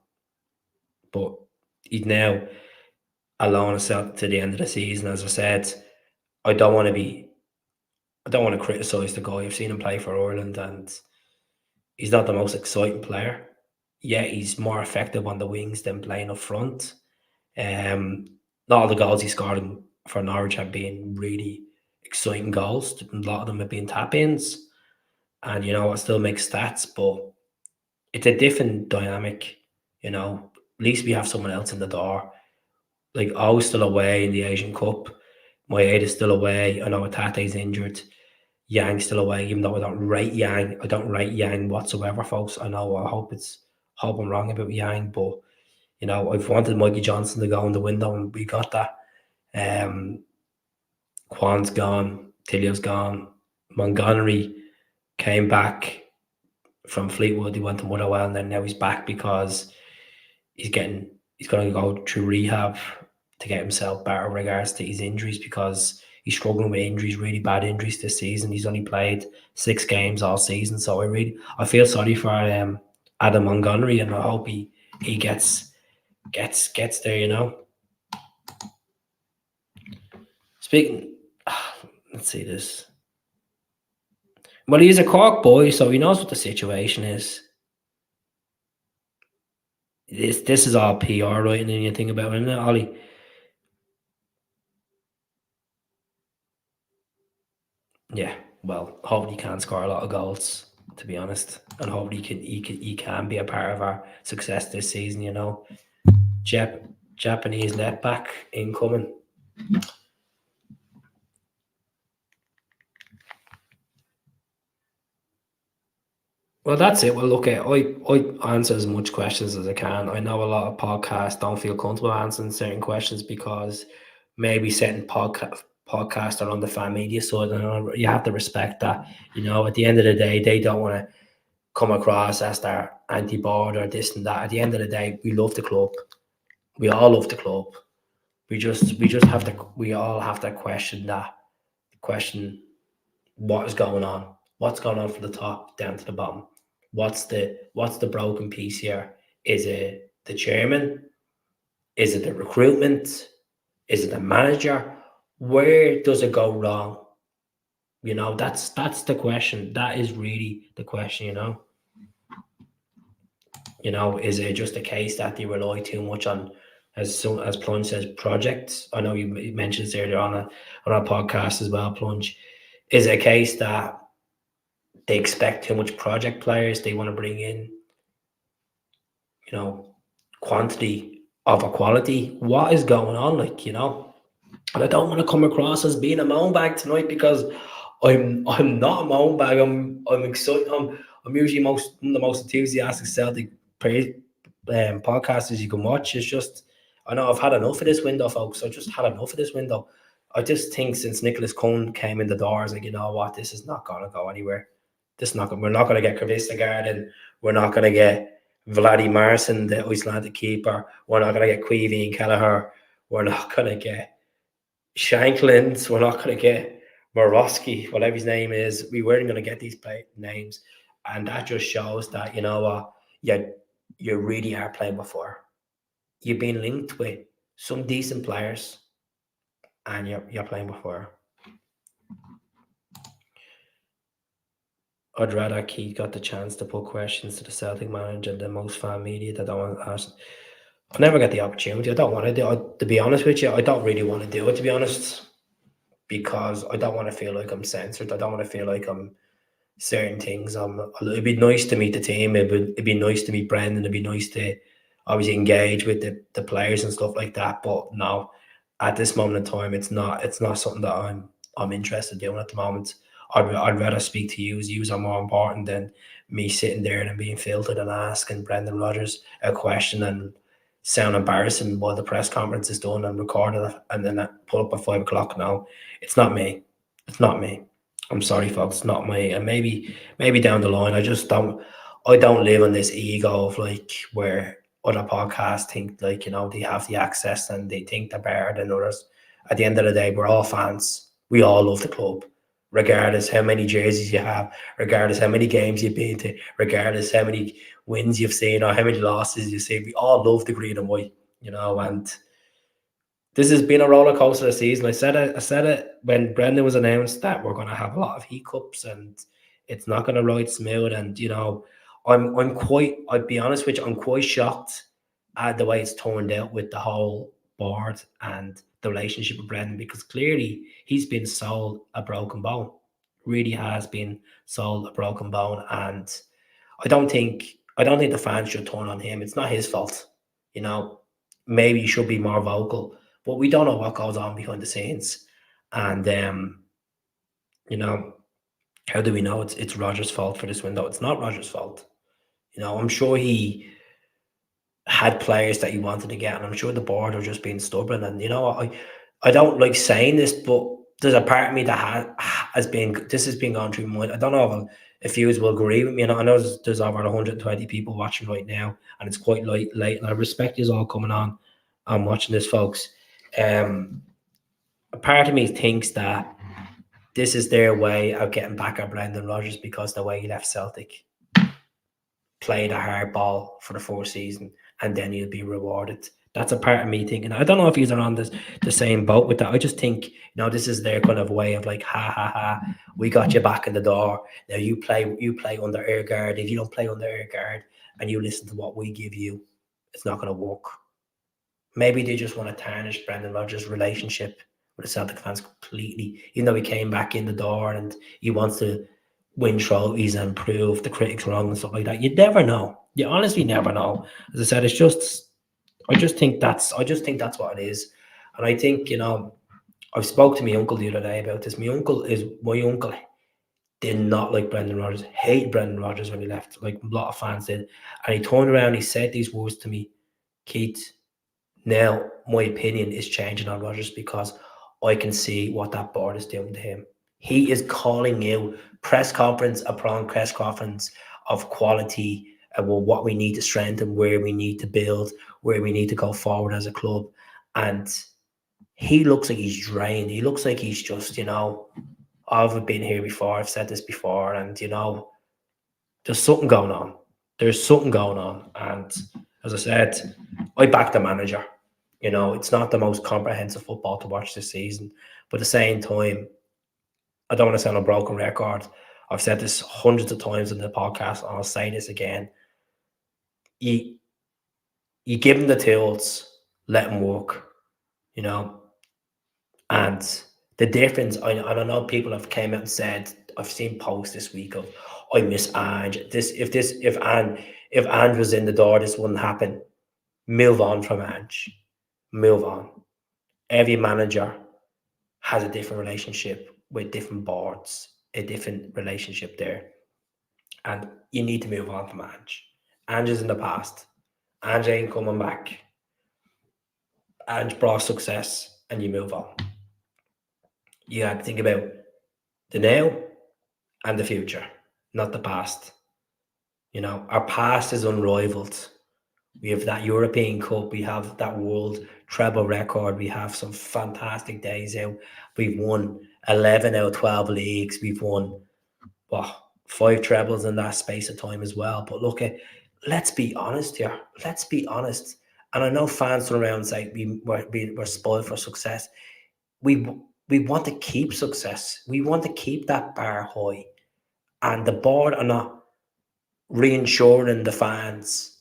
but he's now alone to the end of the season. As I said, I don't want to criticise the guy. I've seen him play for Ireland, and he's not the most exciting player. Yeah, he's more effective on the wings than playing up front. Not all the goals he scored for Norwich have been really exciting goals. A lot of them have been tap-ins, and I still make stats, but it's a different dynamic. At least we have someone else in the door. Like, I was still away in the Asian Cup. My aide is still away. I know Atate's injured. Yang's still away, even though I don't rate Yang. I don't rate Yang whatsoever, folks. I know. Hope I'm wrong about Yang, but I've wanted Mikey Johnson to go in the window, and we got that. Kwan's gone. Tilio's gone. Montgomery came back from Fleetwood. He went to Motherwell, and then now he's back because he's going to go through rehab to get himself better in regards to his injuries, because he's struggling with injuries, really bad injuries this season. He's only played 6 games all season, so I feel sorry for Adam Montgomery, and I hope he gets there. Speaking, let's see this. Well, he's a Cork boy, so he knows what the situation is. This is all PR, right? And then you think about it, isn't it, Ollie? Yeah, well, hopefully he can score a lot of goals, to be honest, and hopefully he can be a part of our success this season. Japanese net back incoming. Well, that's it. Well, look, I answer as much questions as I can. I know a lot of podcasts don't feel comfortable answering certain questions because maybe certain podcasts are on the fan media side, and you have to respect that. At the end of the day, they don't want to come across as their anti-board or this and that. At the end of the day, we love the club. We all love the club. We all have to question what is going on. What's going on from the top down to the bottom? What's the broken piece here? Is it the chairman? Is it the recruitment? Is it the manager? Where does it go wrong? That's the question. That is really the question. Is it just a case that they rely too much on, as Plunge says, projects? I know you mentioned this earlier on a podcast as well, Plunge. Is it a case that they expect too much project players? They want to bring in, quantity over quality. What is going on? And I don't want to come across as being a moan bag tonight, because I'm not a moan bag. I'm excited. I'm usually one of the most enthusiastic Celtic podcasters you can watch. It's just, I know I've had enough of this window, folks. I just had enough of this window. I just think since Nicholas Cohn came in the doors, like, you know what, this is not going to go anywhere. We're not going to get Kravista, and we're not going to get Vladdy Marson, the Icelandic keeper. We're not going to get Queevy and Kelleher. We're not going to get Shanklins. We're not going to get Morosky, whatever his name is. We weren't going to get these names. And that just shows that, you know what, you really are playing before. You've been linked with some decent players, and you're playing before. I'd rather Keith got the chance to put questions to the Celtic manager than most fan media that don't want to ask. I never get the opportunity. I don't want to do it. To be honest with you, I don't really want to do it, to be honest, because I don't want to feel like I'm censored. I don't want to feel like I'm certain things. It'd be nice to meet the team. It'd be nice to meet Brendan. It'd be nice to obviously engage with the players and stuff like that. But no, at this moment in time, it's not something that I'm interested in doing at the moment. I'd rather speak to you. Yous are more important than me sitting there and being filtered and asking Brendan Rodgers a question and sound embarrassing while the press conference is done and recorded it and then pull up at 5 o'clock. No, it's not me. It's not me. I'm sorry, folks. It's not me. And maybe down the line, I don't live in this ego of like where other podcasts think like, they have the access and they think they're better than others. At the end of the day, we're all fans. We all love the club, regardless how many jerseys you have, regardless how many games you've been to, regardless how many wins you've seen or how many losses you've seen. We all love the green and white, and this has been a roller coaster this season. I said it when Brendan was announced that we're going to have a lot of hiccups and it's not going to ride smooth. And I'd be honest with you, I'm quite shocked at the way it's turned out with the whole board and the relationship with Brendan, because clearly he's been sold a broken bone. Really has been sold a broken bone, and I don't think the fans should turn on him. It's not his fault, you know. Maybe he should be more vocal, but we don't know what goes on behind the scenes. And you know, how do we know it's Rogers' fault for this window? It's not Rogers' fault. I'm sure he had players that he wanted to get, and I'm sure the board are just being stubborn. And I don't like saying this, but there's a part of me that has been going through my mind. I don't know if you will agree with me. I know there's over 120 people watching right now, and it's quite late, and I respect you all coming on and watching this, folks. A part of me thinks that this is their way of getting back at Brendan Rodgers because the way he left Celtic, played a hard ball for the first season, and then he'll be rewarded. That's a part of me thinking. I don't know if he's on the same boat with that. I just think, this is their kind of way of like, ha ha ha, we got you back in the door. Now you play under air guard. If you don't play under air guard and you listen to what we give you, it's not going to work. Maybe they just want to tarnish Brendan Rodgers' relationship with the Celtic fans completely, even though he came back in the door and he wants to win trophies and prove the critics wrong and stuff like that. You never know. You honestly never know. As I said, I just think that's what it is. And I think, I spoke to my uncle the other day about this. My uncle did not like Brendan Rodgers, hated Brendan Rodgers when he left, like a lot of fans did. And he turned around, he said these words to me, Keith, now my opinion is changing on Rodgers because I can see what that board is doing to him. He is calling out press conference upon press conference of quality and what we need to strengthen, where we need to build, where we need to go forward as a club. And he looks like he's drained. He looks like he's just, I've been here before, I've said this before, and there's something going on. There's something going on. And as I said, I back the manager. It's not the most comprehensive football to watch this season. But at the same time, I don't want to sound a broken record. I've said this hundreds of times in the podcast, and I'll say this again. You give him the tools, let him work, and the difference, I know people have came out and said, I've seen posts this week of, I miss Ange. If Ange was in the door, this wouldn't happen. Move on from Ange. Move on. Every manager has a different relationship with different boards, a different relationship there. And you need to move on from Ange. Ange is in the past. Ange ain't coming back. Ange brought success, and you move on. You have to think about the now and the future, not the past. Our past is unrivaled. We have that European Cup. We have that world treble record. We have some fantastic days out. We've won 11 out of 12 leagues. We've won 5 trebles in that space of time as well. But look, let's be honest here. Let's be honest. And I know fans turn around and say we're spoiled for success. We want to keep success. We want to keep that bar high. And the board are not reassuring the fans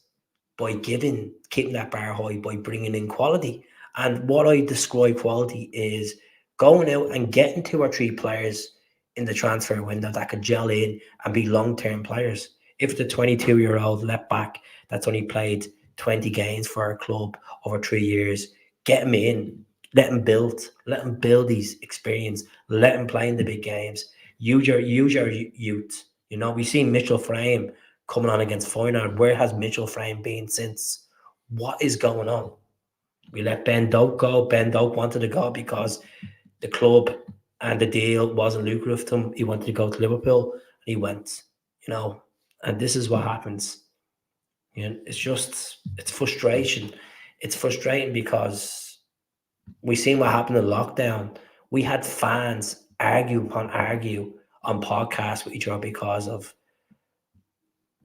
by keeping that bar high, by bringing in quality. And what I describe quality is going out and getting 2 or 3 players in the transfer window that could gel in and be long-term players. If the 22-year-old left back that's only played 20 games for our club over 3 years, get him in. Let him build. Let him build his experience. Let him play in the big games. Use your youth. You know, we've seen Mitchell Frame coming on against Feyenoord. Where has Mitchell Frame been since? What is going on? We let Ben Doak go. Ben Doak wanted to go because the club and the deal wasn't lucrative to him. He wanted to go to Liverpool. And he went. You know, and this is what happens. You know, it's frustration. It's frustrating because we seen what happened in lockdown. We had fans argue upon argue on podcasts with each other because of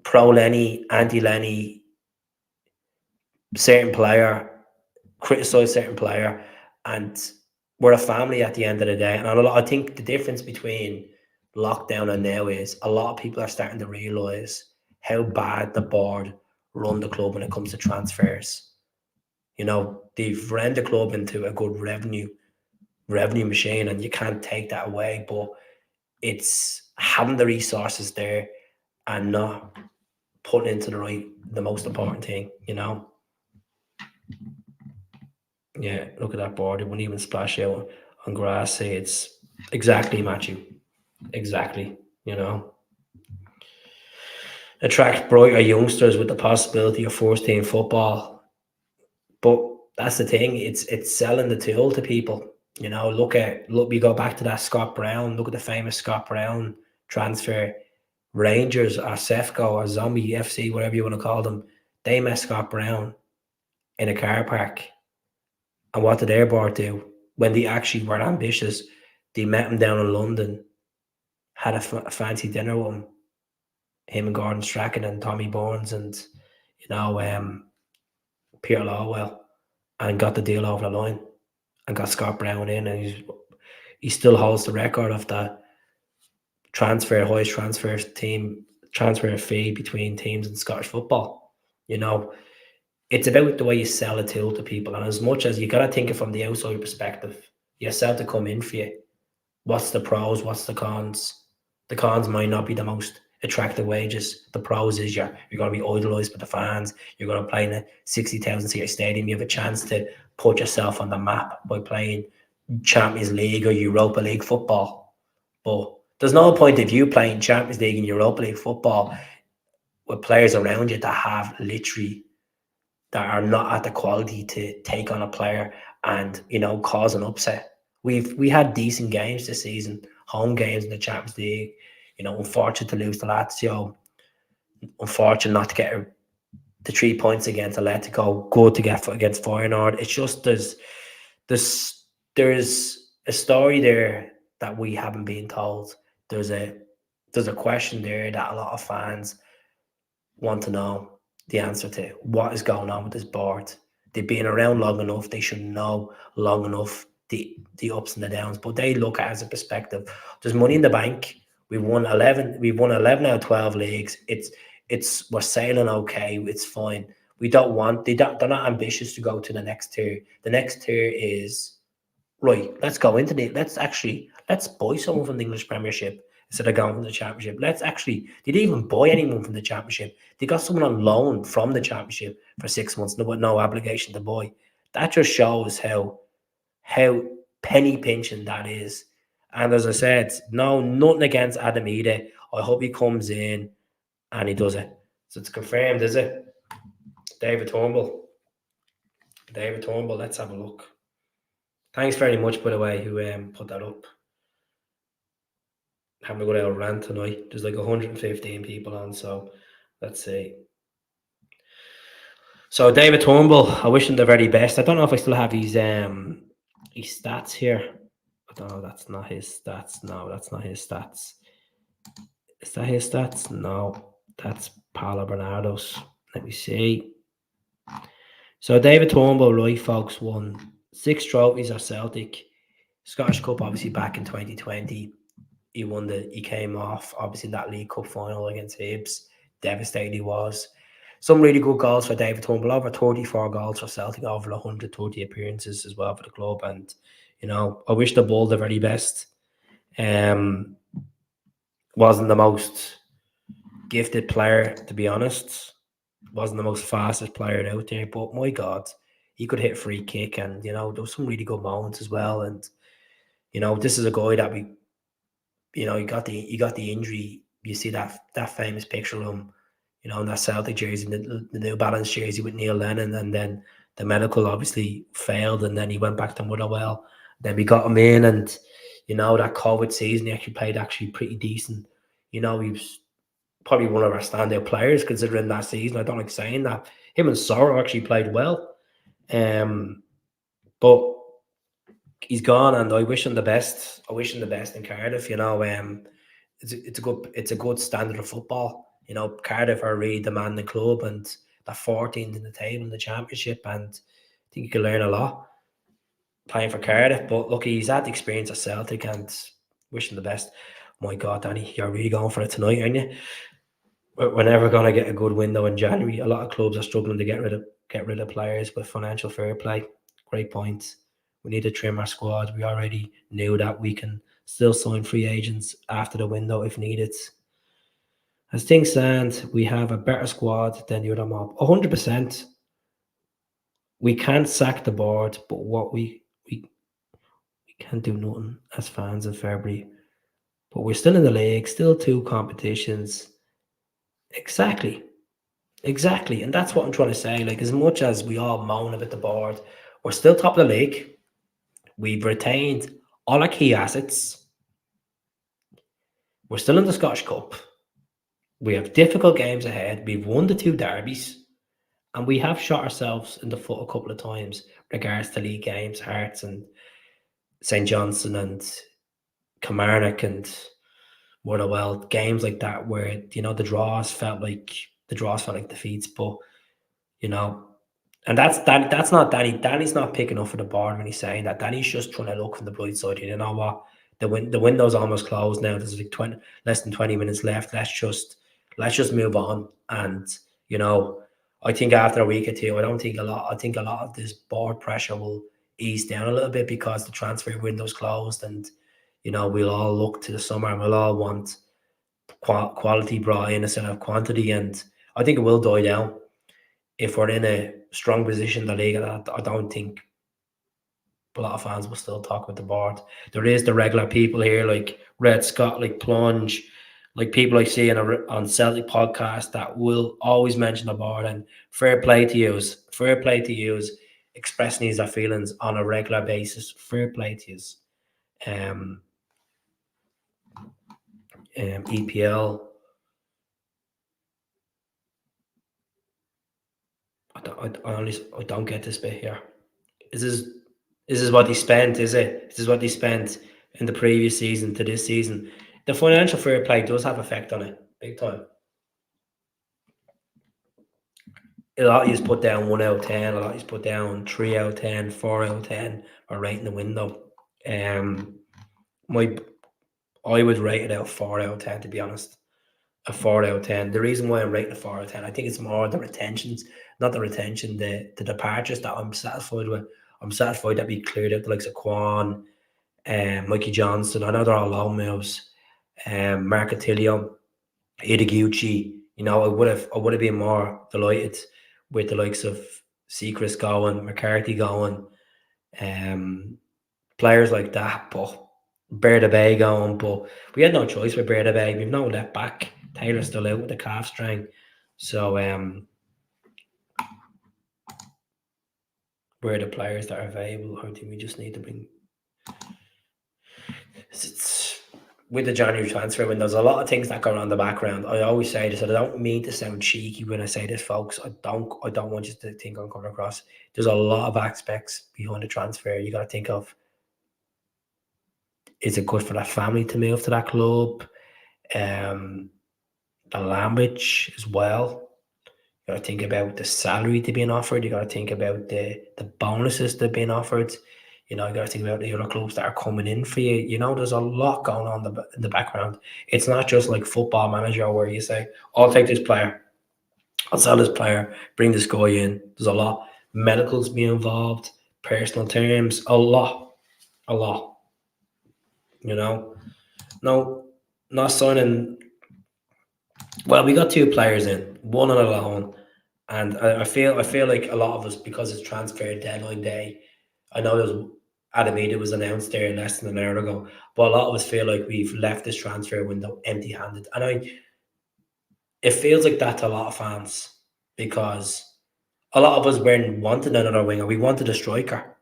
pro Lenny, anti Lenny, certain player, criticize certain player, and we're a family at the end of the day. And I think the difference between lockdown and now is a lot of people are starting to realise how bad the board run the club when it comes to transfers. You know, they've ran the club into a good revenue machine, and you can't take that away. But it's having the resources there and not putting into the most important thing. You know, yeah. Look at that board; it wouldn't even splash out on grass. Say it's exactly Matthew, exactly. You know, attract brighter youngsters with the possibility of first team football. But that's the thing; it's selling the tool to people. You know, look. We go back to that Scott Brown. Look at the famous Scott Brown transfer. Rangers or Sefco or Zombie FC, whatever you want to call them, they met Scott Brown in a car park. And what did their board do? When they actually were ambitious, they met him down in London, had a fancy dinner with him and Gordon Strachan and Tommy Burns and, you know, Peter Lawwell, and got the deal over the line and got Scott Brown in. And he still holds the record of the highest transfer fee between teams in Scottish football. You know, it's about the way you sell a tool to people. And as much as you got to think it from the outside perspective, you sell to come in for you. What's the pros? What's the cons? The cons might not be the most attractive wages. The pros is you're going to be idolised by the fans. You're going to play in a 60,000 seat stadium. You have a chance to put yourself on the map by playing Champions League or Europa League football. But there's no point of you playing Champions League and Europa League football with players around you that have literally that are not at the quality to take on a player and, you know, cause an upset. We had decent games this season, home games in the Champions League. You know, unfortunate to lose to Lazio, unfortunate not to get the 3 points against Atletico. Good to get against Feyenoord. It's just there's there's a story there that we haven't been told. There's a there's a question there that a lot of fans want to know the answer to. What is going on with this board? They've been around long enough. They should know long enough the ups and the downs. But they look at it as a perspective. There's money in the bank. We've won 11. We've won 11 out of 12 leagues. It's we're sailing okay. It's fine. We don't want. They're not ambitious to go to the next tier. The next tier is right. Let's buy someone from the English Premiership instead of going from the Championship. They didn't even buy anyone from the Championship. They got someone on loan from the Championship for 6 months, no obligation to buy. That just shows how penny pinching that is. And as I said, no, nothing against Adam Idah. I hope he comes in and he does it. So it's confirmed, is it? David Turnbull. David Turnbull, let's have a look. Thanks very much, by the way, who put that up. Having a good old rant tonight. There's like 115 people on, so let's see. So David Turnbull, I wish him the very best. I don't know if I still have his stats here. I don't know. That's not his stats. No, that's not his stats. Is that his stats? No, that's Paolo Bernardo's. Let me see. So David Turnbull, right, folks, won 6 trophies at Celtic. Scottish Cup, obviously, back in 2020. He came off, obviously, that League Cup final against Hibs. Devastated he was. Some really good goals for David Turnbull. Over 34 goals for Celtic, over 130 appearances as well for the club. And, you know, I wish the Bull the very best. Wasn't the most gifted player, to be honest. Wasn't the most fastest player out there. But, my God, he could hit a free kick, and there was some really good moments as well. And this is a guy that he got the injury. You see that famous picture of him, in that Celtic jersey, the New Balance jersey with Neil Lennon, and then the medical obviously failed, and then he went back to Motherwell. Then we got him in, and that COVID season he actually played pretty decent. He was probably one of our standout players considering that season. I don't like saying that. Him and Sorrow actually played well. But he's gone, and I wish him the best. I wish him the best in Cardiff. It's a good standard of football. Cardiff are really demanding club, and they're 14th in the table in the championship, and I think you can learn a lot playing for Cardiff. But look, he's had the experience at Celtic, and wish him the best. My God, Danny, you're really going for it tonight, aren't you? We're never going to get a good window in January. A lot of clubs are struggling to get rid of players with financial fair play. Great points. We need to trim our squad. We already knew that we can still sign free agents after the window if needed. As things stand, we have a better squad than the other mob. 100%. We can't sack the board, but we can't do nothing as fans in February. But we're still in the league, still 2 competitions. Exactly. And that's what I'm trying to say. Like, as much as we all moan about the board, we're still top of the league. We've retained all our key assets. We're still in the Scottish Cup. We have difficult games ahead. We've won the 2 derbies. And we have shot ourselves in the foot a couple of times regards to league games, Hearts and St. Johnstone and Kilmarnock and Motherwell. Games like that where, the draws felt like defeats. But, and that's not Danny. Danny's not picking up for the board when he's saying that. Danny's just trying to look from the bright side. You know what? The window's almost closed now. There's like less than 20 minutes left. Let's just move on. And I think after a week or two, I think a lot of this board pressure will ease down a little bit because the transfer window's closed, and we'll all look to the summer and we'll all want quality brought in instead of quantity. And I think it will die down if we're in a strong position in the league. I don't think a lot of fans will still talk with the board. There is the regular people here like Red Scott, like Plunge, like people I see on Celtic podcast that will always mention the board. And fair play to use expressing these feelings on a regular basis. Fair play to use. EPL. I don't get this bit here. Is this what they spent? Is it? This is what they spent in the previous season to this season. The financial fair play does have effect on it, big time. A lot of you put down 1 out of 10. A lot of you put down 3 out of 10, 4 out of 10, or rating the window. I would rate it out 4 out of 10, to be honest. A 4 out of 10. The reason why I'm rating a 4 out of 10, I think it's more the retentions, not the retention, the departures that I'm satisfied with. I'm satisfied that we cleared out the likes of Quan, Mikey Johnson. I know they're all loan moves. Mark Attilio, Idah. I would have been more delighted with the likes of Seacrest going, McCarthy going, players like that. But Bear Bay going, but we had no choice with Bear Bay. We've no left back. Taylor's still out with the calf strain. So where the players that are available, I think we just need to bring. It's with the January transfer window, there's a lot of things that go on in the background. I always say this, and I don't mean to sound cheeky when I say this, folks. I don't want you to think I'm coming across. There's a lot of aspects behind the transfer. You got to think of: is it good for that family to move to that club? The language as well. You got to think about the salary they're being offered. You got to think about the bonuses they're being offered. You got to think about the other clubs that are coming in for you. There's a lot going on in the background. It's not just like Football Manager where you say, I'll take this player, I'll sell this player, bring this guy in. There's a lot. Medicals being involved, personal terms, a lot. No, not signing. Well, we got 2 players in, one on a loan And I feel like a lot of us, because it's transfer deadline day. I know there's Adam Idah was announced there less than an hour ago, but a lot of us feel like we've left this transfer window empty-handed, and it feels like that to a lot of fans, because a lot of us weren't wanted another winger. We wanted a striker,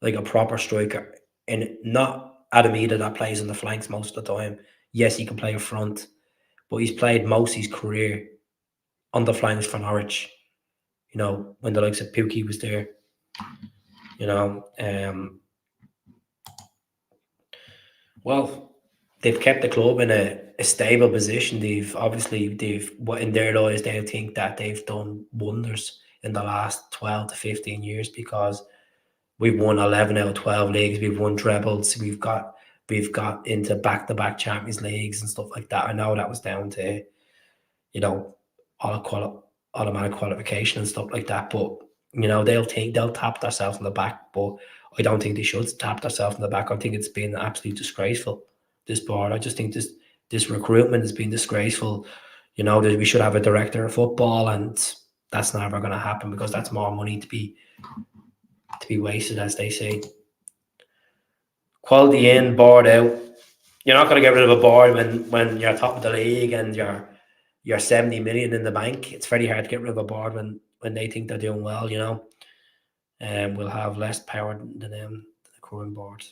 like a proper striker, and not Adam Idah that plays on the flanks most of the time. Yes, he can play up front, but he's played most of his career on the flanks for Norwich. When the likes of Pookie was there. You know, well, they've kept the club in a stable position. They've what in their eyes they think that they've done wonders in the last 12 to 15 years, because we've won 11 out of 12 leagues. We've won trebles. We've got into back-to-back Champions Leagues and stuff like that. I know that was down to you know automatic qualification and stuff like that, but they'll tap themselves in the back. But I don't think they should tap themselves in the back. I think it's been absolutely disgraceful, this board. I just think this recruitment has been disgraceful. That we should have a director of football, and that's never going to happen, because that's more money to be wasted, as they say. Quality in, board out. You're not going to get rid of a board when you're top of the league and you're 70 million in the bank. It's very hard to get rid of a board when they think they're doing well. And we'll have less power than them, the current board.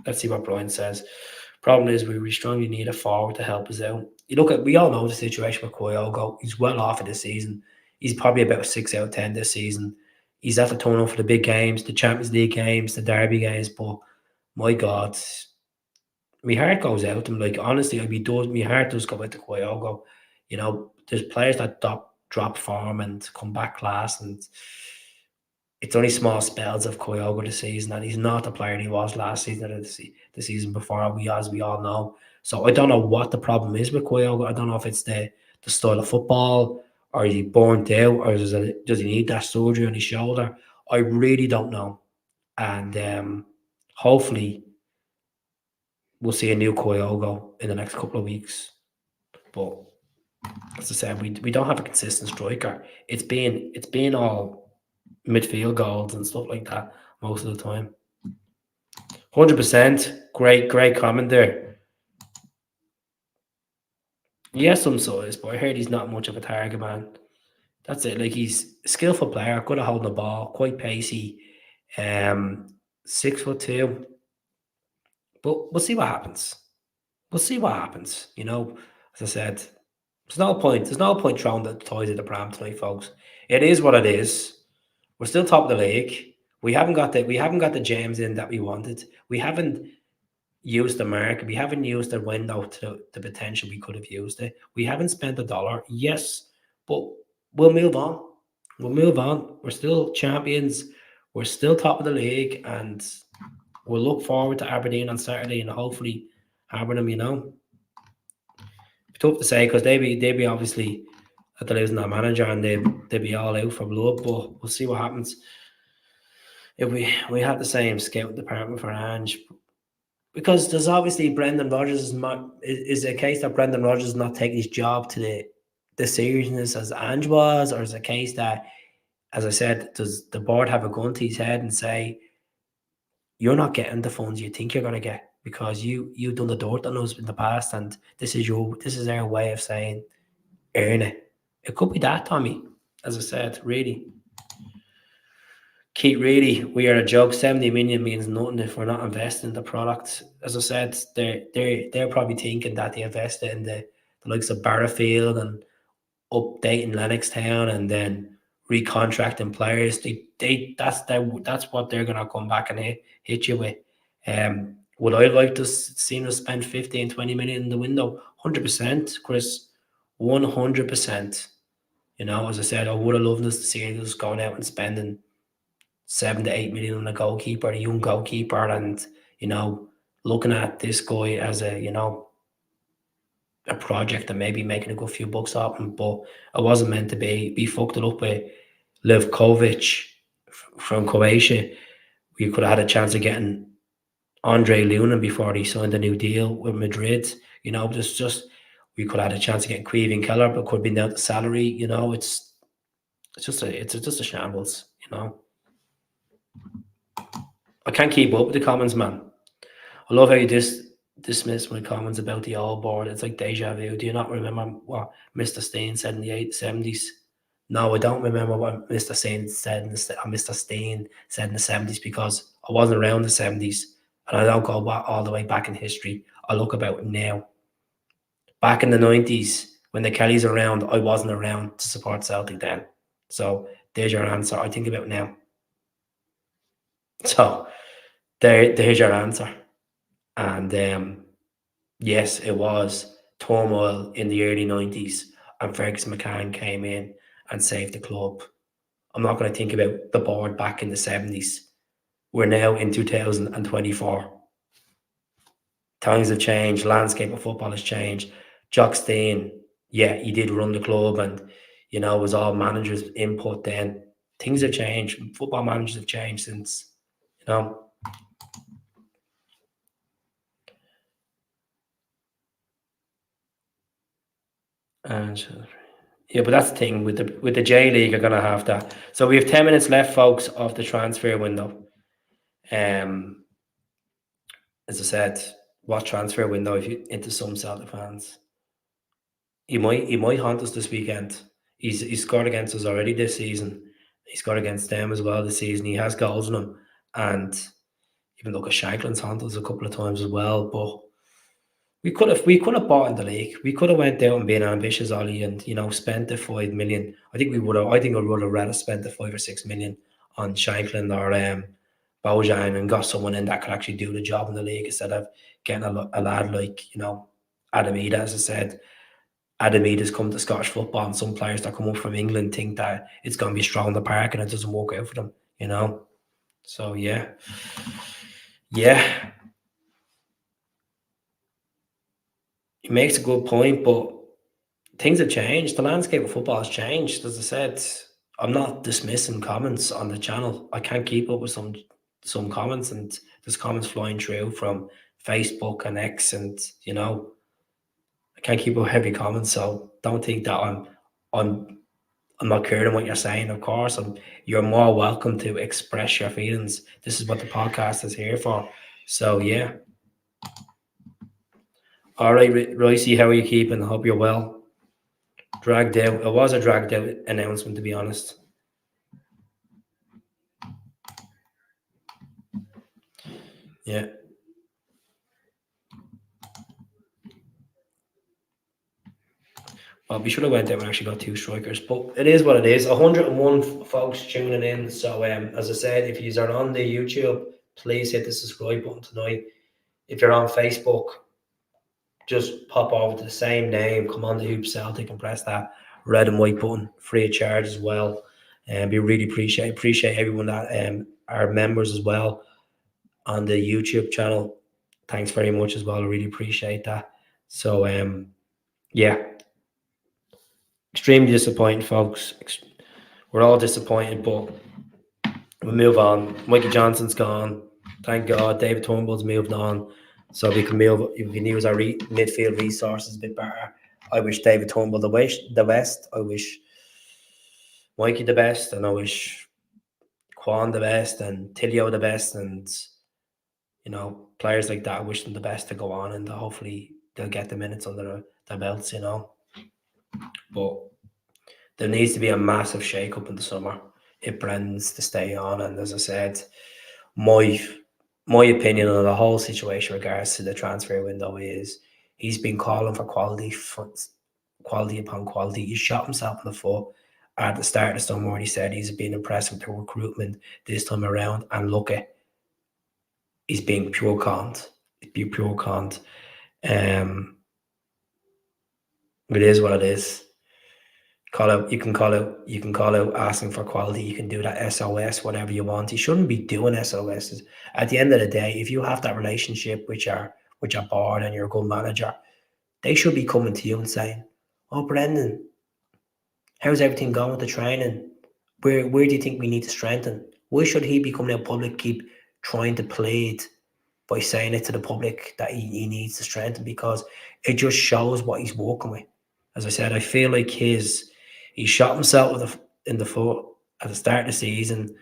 Let's see what Brian says. Problem is, we strongly need a forward to help us out. We all know the situation with Kyogo. He's well off of this season. He's probably about 6 out of 10 this season. He's at the turn up for the big games, the Champions League games, the derby games. But my God, my heart goes out to him. Like, honestly, my heart does go out to Kyogo. There's players that drop form and come back class, and it's only small spells of Kyogo this season, and he's not the player he was last season or the season before, as we all know. So I don't know what the problem is with Kyogo. I don't know if it's the style of football, or is he burnt out, or does he need that surgery on his shoulder? I really don't know. And hopefully we'll see a new Kyogo in the next couple of weeks. But as I said, we don't have a consistent striker. It's been all midfield goals and stuff like that most of the time. 100%. Great comment there. He has some size, but I heard he's not much of a target man. That's it. Like, he's a skillful player, good at holding the ball, quite pacey. 6'2". But we'll see what happens. As I said, there's no point throwing the toys at the pram tonight, folks. It is what it is. We're still top of the league. We haven't got the gems in that we wanted. We haven't used the market. We haven't used the window to the potential we could have used it. We haven't spent $1. Yes, but we'll move on. We're still champions. We're still top of the league, and we'll look forward to Aberdeen on Saturday and hopefully hammer them. Tough to say, because they be obviously at the losing that manager, and they be all out for blood. But we'll see what happens. If we had the same scouting department for Ange, because there's obviously Brendan Rodgers is a case that Brendan Rodgers is not taking his job to the seriousness as Ange was, or is a case that, as I said, does the board have a gun to his head and say, you're not getting the funds you think you're going to get, because you've done the dirt on us in the past, and this is their way of saying, earn it. It could be that, Tommy. As I said, really. Keith, really, we are a joke. 70 million means nothing if we're not investing in the product. As I said, they're probably thinking that they invested in the likes of Barrafield and updating Lennoxtown and then recontracting players. That's what they're gonna come back and hit you with. Would I like to see us spend 15, 20 million in the window? 100%, Chris. 100%. As I said, I would have loved us to see us going out and spending 7 to 8 million on a young goalkeeper, and looking at this guy as a project and maybe making a good few bucks off him. But it wasn't meant to be. We fucked it up with Livkovic from Croatia. We could have had a chance of getting Andre Lunin before he signed a new deal with Madrid. We could have had a chance of getting Queven Keller, but could have been down to salary. it's just a shambles. I can't keep up with the comments, man. I love how you dismiss my comments about the old board. It's like deja vu. Do you not remember what Mr. Steen said in the 70s? No, I don't remember what Mr. Steen said in the 70s because I wasn't around the 70s, and I don't go all the way back in history. I look about now. Back in the 90s, when the Kellys were around, I wasn't around to support Celtic then. So there's your answer. I think about now. So there's your answer. And yes, it was turmoil in the early 90s, and Fergus McCann came in and saved the club. I'm not going to think about the board back in the 70s. We're now in 2024. Times have changed, landscape of football has changed. Jock Stein, yeah, he did run the club, and it was all managers' input then. Things have changed. Football managers have changed since, you know. And yeah, but that's the thing with the J League. Are gonna have that. So we have 10 minutes left, folks, of the transfer window. Um, as I said, what transfer window if you into some Celtic fans? He might haunt us this weekend. He's scored against us already this season. He scored against them as well this season. He has goals in him, and even Lucas Shanklin's haunted us a couple of times as well. But we could have bought in the league. We could have went out and been ambitious, Ollie, and spent the 5 million. I think we would have. I think I would have rather spent the 5 or 6 million on Shanklin or Bojan and got someone in that could actually do the job in the league instead of getting a lad like Adam Idah, as I said. Adam Idah's come to Scottish football, and some players that come up from England think that it's going to be a stroll in the park, and it doesn't work out for them. So yeah. He makes a good point, but things have changed. The landscape of football has changed. As I said, I'm not dismissing comments on the channel. I can't keep up with some comments, and there's comments flying through from Facebook and X, and I can't keep up with every comment. So don't think that I'm not caring what you're saying. Of course, you're more welcome to express your feelings. This is what the podcast is here for. So yeah. All right, Ricey, how are you keeping? I hope you're well. Dragged out. It was a dragged out announcement, to be honest. Yeah. Well, we should have went out and actually got 2 strikers, but it is what it is. 101 folks tuning in. So, as I said, if you are on the YouTube, please hit the subscribe button tonight. If you're on Facebook, just pop over to the same name, come on the Hoop Celtic, and press that red and white button, free of charge as well. And we really appreciate everyone that are members as well on the YouTube channel. Thanks very much as well. I really appreciate that. So yeah, extremely disappointing, folks. We're all disappointed, but we move on. Mikey Johnson's gone. Thank God. David Turnbull's moved on, so we can use our midfield resources a bit better. I wish David Turnbull the best. I wish Mikey the best, and I wish Quan the best, and Tilio the best, and players like that. I wish them the best to go on, and hopefully they'll get the minutes under their belts. But there needs to be a massive shake-up in the summer if Brendan's to stay on. And as I said, my opinion on the whole situation regards to the transfer window is he's been calling for quality upon quality. He shot himself in the foot at the start of the summer when he said he's been impressed with the recruitment this time around. And look at, he's being pure conned. It is what it is. You can call out asking for quality. You can do that SOS, whatever you want. You shouldn't be doing SOSs. At the end of the day, if you have that relationship with your board and you're a good manager, they should be coming to you and saying, "Oh, Brendan, how's everything going with the training? Where do you think we need to strengthen?" Why should he be coming out public, keep trying to plead by saying it to the public that he needs to strengthen? Because it just shows what he's working with. As I said, I feel like he shot himself in the foot at the start of the season,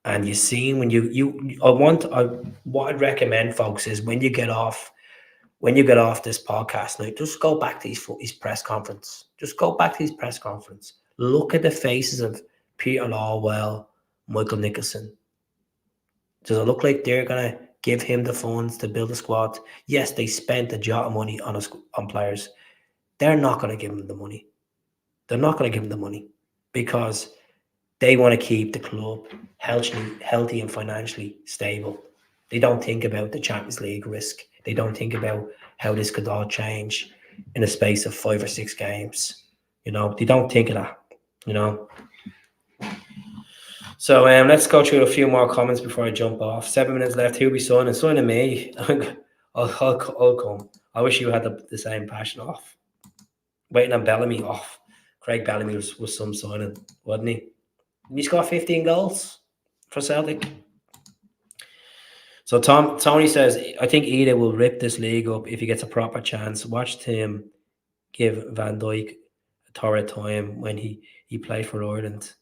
and you seen when what I'd recommend, folks, is when you get off this podcast now, just go back to his press conference. Just go back to his press conference. Look at the faces of Peter Lawwell, Michael Nicholson. Does it look like they're gonna give him the funds to build a squad? Yes, they spent a lot of money on players. They're not gonna give him the money. They're not gonna give him the money because they want to keep the club healthy and financially stable. They don't think about the Champions League risk. They don't think about how this could all change in a space of 5 or 6 games. They don't think of that. You know. So let's go through a few more comments before I jump off. 7 minutes left. Who'll be signing? Signing me. I'll come. I wish you had the same passion off. Waiting on Bellamy off. Craig Bellamy was some signing, wasn't he? He scored 15 goals for Celtic. So Tony says, I think Idah will rip this league up if he gets a proper chance. Watched him give Van Dijk a torrid time when he played for Ireland.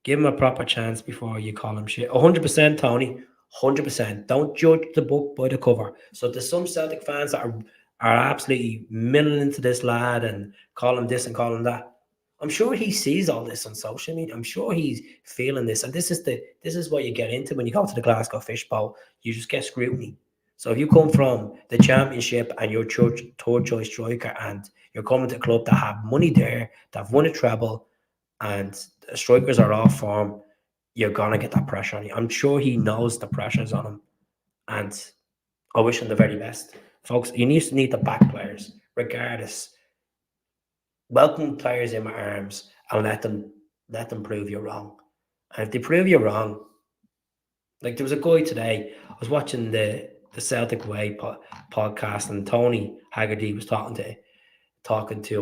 Give him a proper chance before you call him shit. 100%, Tony. 100%. Don't judge the book by the cover. So there's some Celtic fans that are absolutely milling into this lad and call him this and call him that. I'm sure he sees all this on social media. I'm sure he's feeling this. And this is what you get into when you go to the Glasgow Fishbowl. You just get scrutiny. So if you come from the Championship and you're third choice striker and you're coming to a club that have money there, that have won a treble, and the strikers are off form, you're gonna get that pressure on you. I'm sure he knows the pressure's on him. And I wish him the very best. Folks, you need to back players, regardless. Welcome players in my arms and let them prove you wrong. And if they prove you wrong, like there was a guy today, I was watching the Celtic Way podcast, and Tony Haggerty was talking to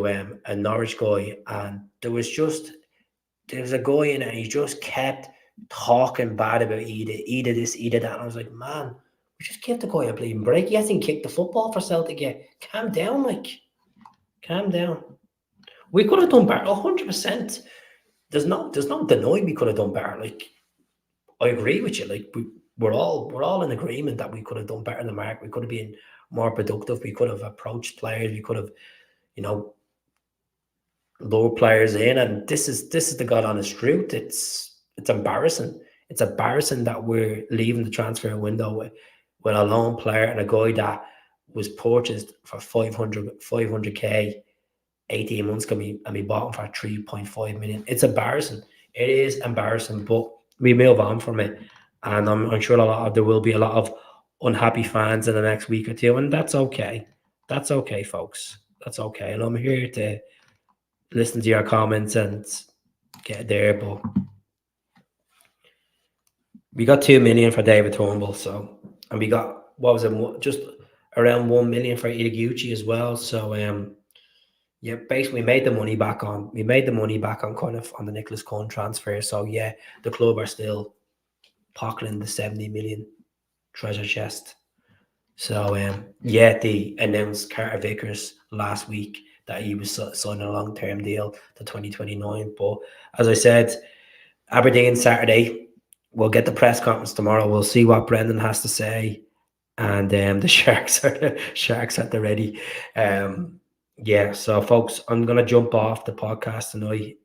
a Norwich guy, and there was a guy in it, and he just kept talking bad about Idah this, Idah that, and I was like, man, we just give the guy a bleeding break. He hasn't kicked the football for Celtic yet. Calm down, calm down. We could have done better, 100%. There's no denying we could have done better. I agree with you. We're all in agreement that we could have done better than Mark. We could have been more productive. We could have approached players. We could have, lured players in. And this is the God honest truth. It's embarrassing. It's embarrassing that we're leaving the transfer window with a lone player and a guy that was purchased for 500k 18 months ago, and we bought him for 3.5 million. It's embarrassing. It is embarrassing, but we move on from it. And I'm sure there will be a lot of unhappy fans in the next week or two, and that's okay. That's okay, folks. That's okay. And I'm here to listen to your comments and get there. But we got 2 million for David Turnbull, and we got, what was it, just around 1 million for Idah as well. So yeah, basically we made the money back on kind of on the Nicholas Cohn transfer. So yeah, the club are still pocketing the 70 million treasure chest. So yeah, they announced Carter Vickers last week that he was signing a long-term deal to 2029. But as I said, Aberdeen Saturday, we'll get the press conference tomorrow. We'll see what Brendan has to say, and the Sharks are at the ready. Yeah, so folks, I'm gonna jump off the podcast tonight.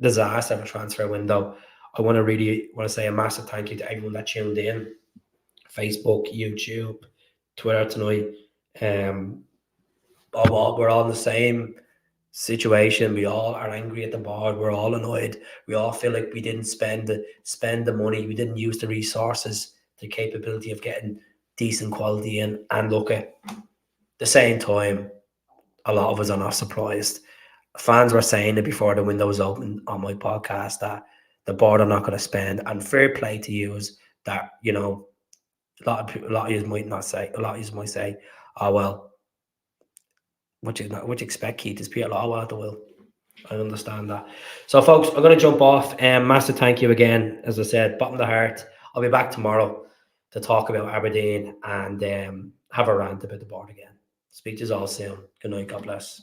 Disaster of a transfer window. I want to say a massive thank you to everyone that tuned in. Facebook, YouTube, Twitter tonight. We're all in the same situation. We all are angry at the board. We're all annoyed. We all feel like we didn't spend the money. We didn't use the resources, the capability of getting decent quality in. And look, at the same time, a lot of us are not surprised. Fans were saying it before the window was open on my podcast that the board are not going to spend. And fair play to you is that, a lot of you might not say. A lot of you might say, "Oh well, what you expect, Keith? Is Peter Lawwell at the will?" I understand that. So, folks, I'm going to jump off. Massive thank you again. As I said, bottom of the heart. I'll be back tomorrow to talk about Aberdeen and have a rant about the board again. Speak to you all soon. Good night. God bless.